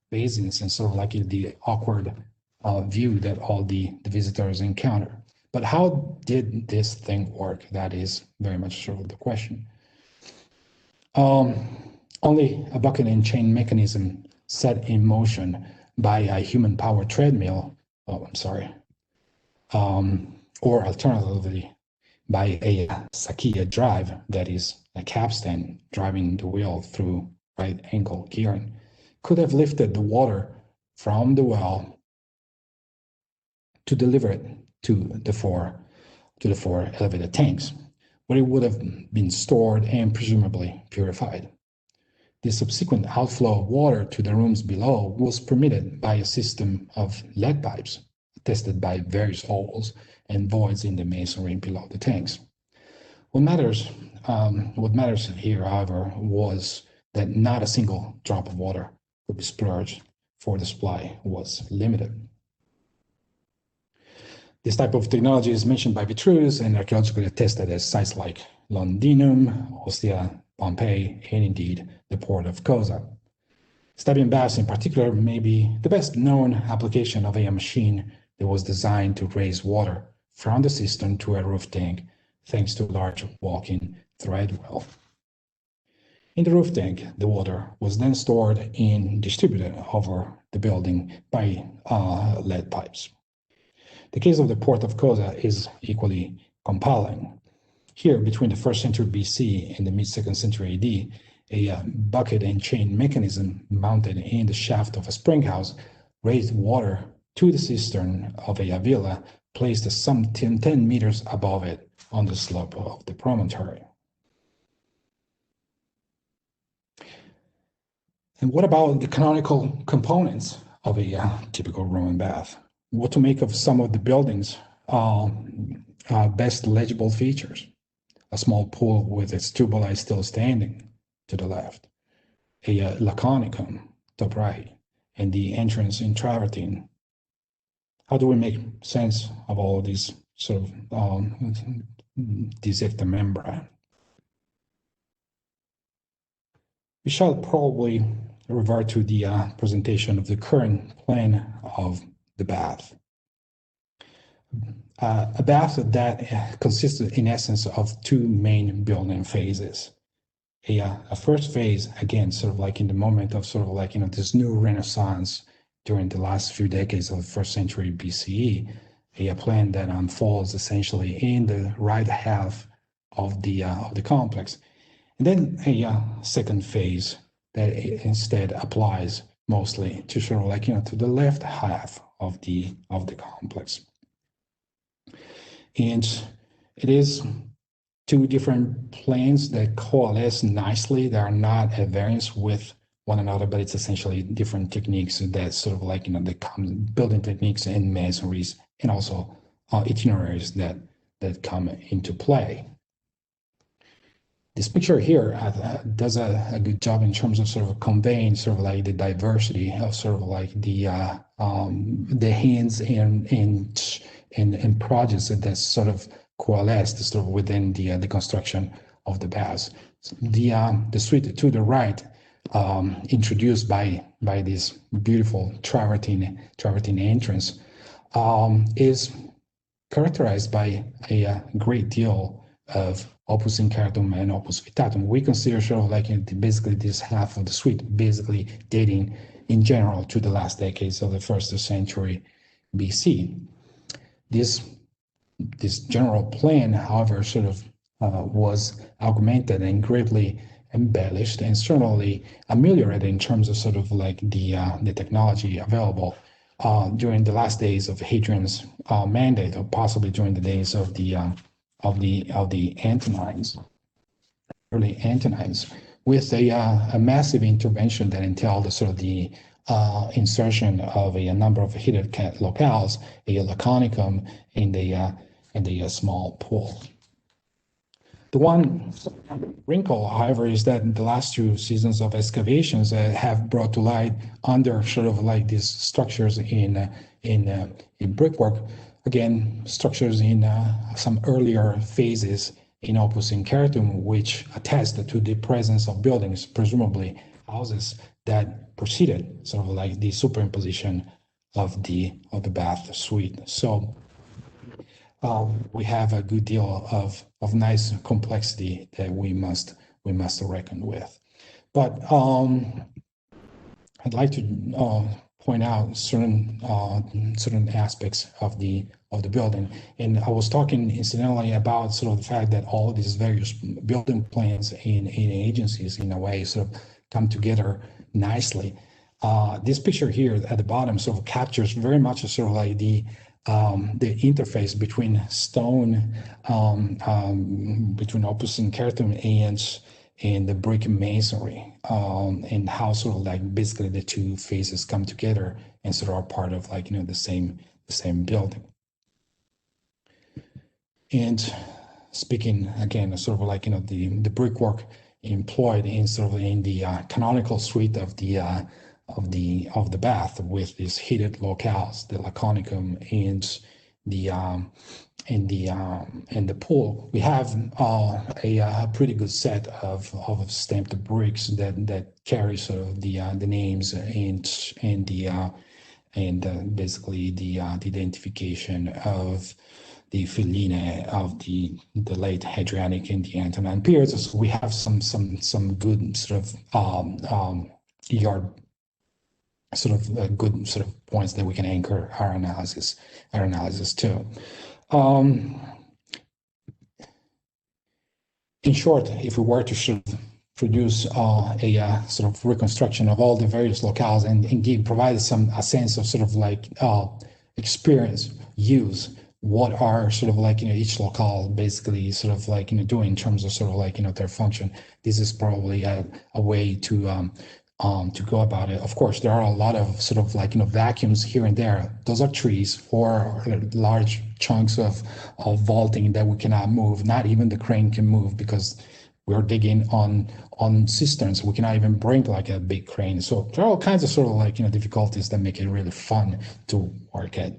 basins and sort of like the awkward view that all the visitors encounter. But how did this thing work? That is very much sort of the question. Only a bucket and chain mechanism set in motion by a human power treadmill, or alternatively by a sakia drive, that is a capstan driving the wheel through right angle gearing, could have lifted the water from the well to deliver it to the four elevated tanks, where it would have been stored and presumably purified. The subsequent outflow of water to the rooms below was permitted by a system of lead pipes tested by various holes and voids in the masonry below the tanks. What matters here, however, was that not a single drop of water could be splurged, for the supply was limited. This type of technology is mentioned by Vitruvius and archaeologically attested at sites like Londinum, Ostia, Pompeii, and indeed the port of Cosa. Stabian baths in particular may be the best known application of a machine that was designed to raise water from the cistern to a roof tank, thanks to a large walk-in thread well. In the roof tank, the water was then stored and distributed over the building by lead pipes. The case of the port of Cosa is equally compelling. Here, between the 1st century BC and the mid-2nd century AD, a bucket and chain mechanism mounted in the shaft of a spring house raised water to the cistern of a villa placed some 10 meters above it on the slope of the promontory. And what about the canonical components of a typical Roman bath? What to make of some of the building's best legible features? A small pool with its tubuli still standing to the left, a laconicum top right, and the entrance in travertine. How do we make sense of all of these sort of dissecta membra? We shall probably revert to the presentation of the current plan of the bath. A bath that consists in essence of two main building phases. A first phase, again, sort of like in the moment of sort of like, this new Renaissance during the last few decades of the first century BCE, a plan that unfolds essentially in the right half of the complex. And then a second phase that instead applies mostly to sort of like, to the left half of the complex. And it is two different planes that coalesce nicely. They are not at variance with one another, but it's essentially different techniques that sort of like, that come, building techniques and masonries, and also itineraries that come into play. This picture here does a good job in terms of sort of conveying sort of like the diversity of sort of like the hands and projects that sort of coalesced sort of within the construction of the baths. The suite to the right, introduced by this beautiful travertine entrance, is characterized by a great deal of opus incartum and opus vitatum. We consider sort of like basically this half of the suite basically dating in general to the last decades of the first century BC. This general plan, however, sort of was augmented and greatly embellished and certainly ameliorated in terms of sort of like the technology available during the last days of Hadrian's mandate, or possibly during the days of the Antonines, early Antonines, with a massive intervention that entailed sort of the insertion of a number of heated locales, a laconicum, and a small pool. The one wrinkle, however, is that the last two seasons of excavations have brought to light under sort of like these structures in brickwork, again, structures in some earlier phases in opus incartum, which attest to the presence of buildings, presumably houses, that preceded sort of like the superimposition of the bath suite. So we have a good deal of nice complexity that we must reckon with. But I'd like to point out certain aspects of the building, and I was talking incidentally about sort of the fact that all of these various building plans in agencies in a way sort of come together nicely. This picture here at the bottom sort of captures very much sort of like the interface between stone, between opus incartum and the brick masonry, and how sort of like basically the two phases come together and sort of are part of like the same building. And speaking again, sort of like the brickwork employed in sort of in the canonical suite of the bath, with these heated locales, the laconicum and the pool, we have a pretty good set of stamped bricks that carry sort of the names and basically the identification of the Philine of the late Hadrianic and the Antonine periods. So we have some good sort of good sort of points that we can anchor our analysis to. In short, if we were to sort of produce a sort of reconstruction of all the various locales and provide a sense of sort of like experience, use, what are sort of like each locale basically sort of like doing in terms of sort of like their function, this is probably a way to go about it. Of course, there are a lot of sort of like vacuums here and there. Those are trees or large chunks of vaulting that we cannot move. Not even the crane can move because we're digging on cisterns. We cannot even bring like a big crane. So there are all kinds of sort of like difficulties that make it really fun to work at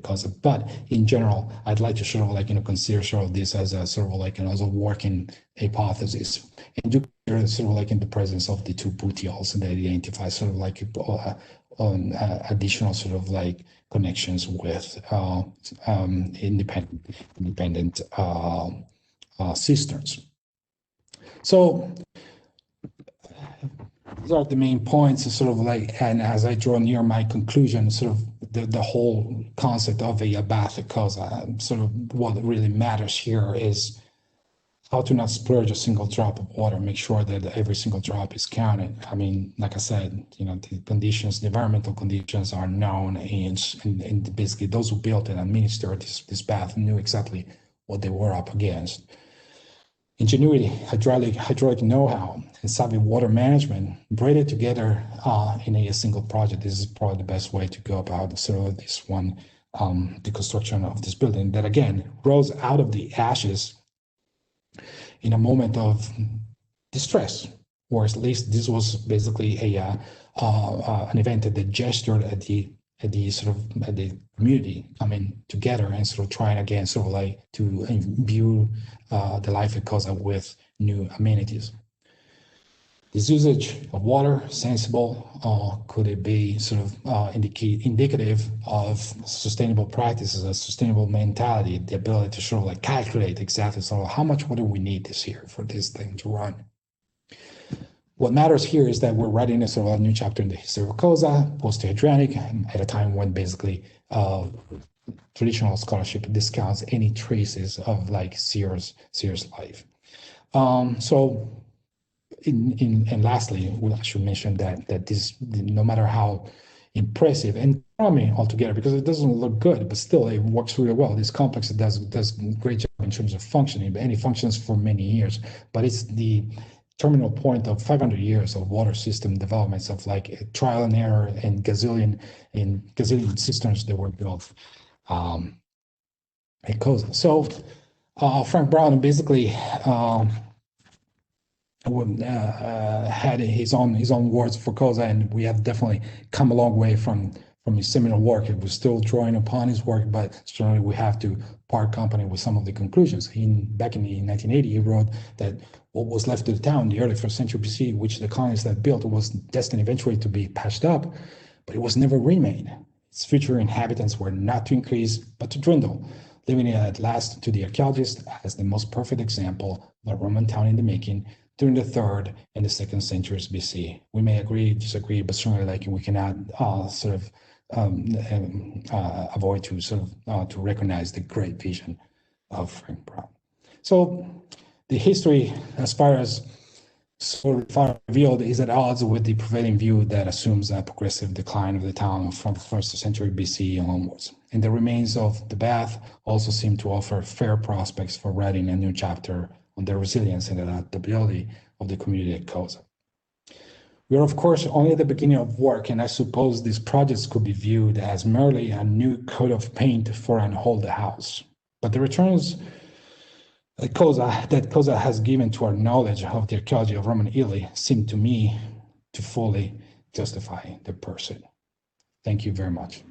Cosa. But in general, I'd like to sort of like consider sort of this as a sort of like as a working hypothesis, and do sort of like in the presence of the two puteals that identify sort of like additional sort of like connections with independent cisterns. So those are the main points, sort of like, and as I draw near my conclusion, sort of the whole concept of a bath at Cosa, sort of what really matters here is how to not splurge a single drop of water, make sure that every single drop is counted. I mean, like I said, you know, the conditions, the environmental conditions are known, and basically those who built and administered this bath knew exactly what they were up against. Ingenuity, hydraulic know-how, and savvy water management braided together in a single project. This is probably the best way to go about sort of this one, the construction of this building that again rose out of the ashes in a moment of distress, or at least this was basically an event that gestured at the community coming together and sort of trying again, sort of like to imbue the life at Cosa with new amenities. This usage of water, sensible, could it be sort of indicative of sustainable practices, a sustainable mentality, the ability to sort of like calculate exactly sort of how much water we need this year for this thing to run. What matters here is that we're writing a sort of a new chapter in the history of Cosa, post-Hadrianic, at a time when basically traditional scholarship discounts any traces of like serious life. And lastly, I should mention that this, no matter how impressive and charming altogether, because it doesn't look good, but still it works really well. This complex does a great job in terms of functioning, and it functions for many years. But it's the terminal point of 500 years of water system developments of like trial and error and gazillion cisterns that were built at Cosa. So Frank Brown basically had his own words for Cosa, and we have definitely come a long way from his seminal work. It was still drawing upon his work, but certainly we have to part company with some of the conclusions. Back in 1980, he wrote that what was left of the town, the early 1st century BC, which the colonists had built, was destined eventually to be patched up, but it was never remade. Its future inhabitants were not to increase, but to dwindle, leaving it at last to the archaeologist as the most perfect example of a Roman town in the making during the 3rd and the 2nd centuries BC. We may agree, disagree, but certainly like we cannot sort of avoid to sort of to recognize the great vision of Frank Brown. So the history, as far as sort of revealed, is at odds with the prevailing view that assumes a progressive decline of the town from the 1st century BC onwards. And the remains of the bath also seem to offer fair prospects for writing a new chapter on the resilience and adaptability of the community at Cosa. We are, of course, only at the beginning of work, and I suppose these projects could be viewed as merely a new coat of paint for an old house. But the returns that Cosa has given to our knowledge of the archaeology of Roman Italy seem to me to fully justify the pursuit. Thank you very much.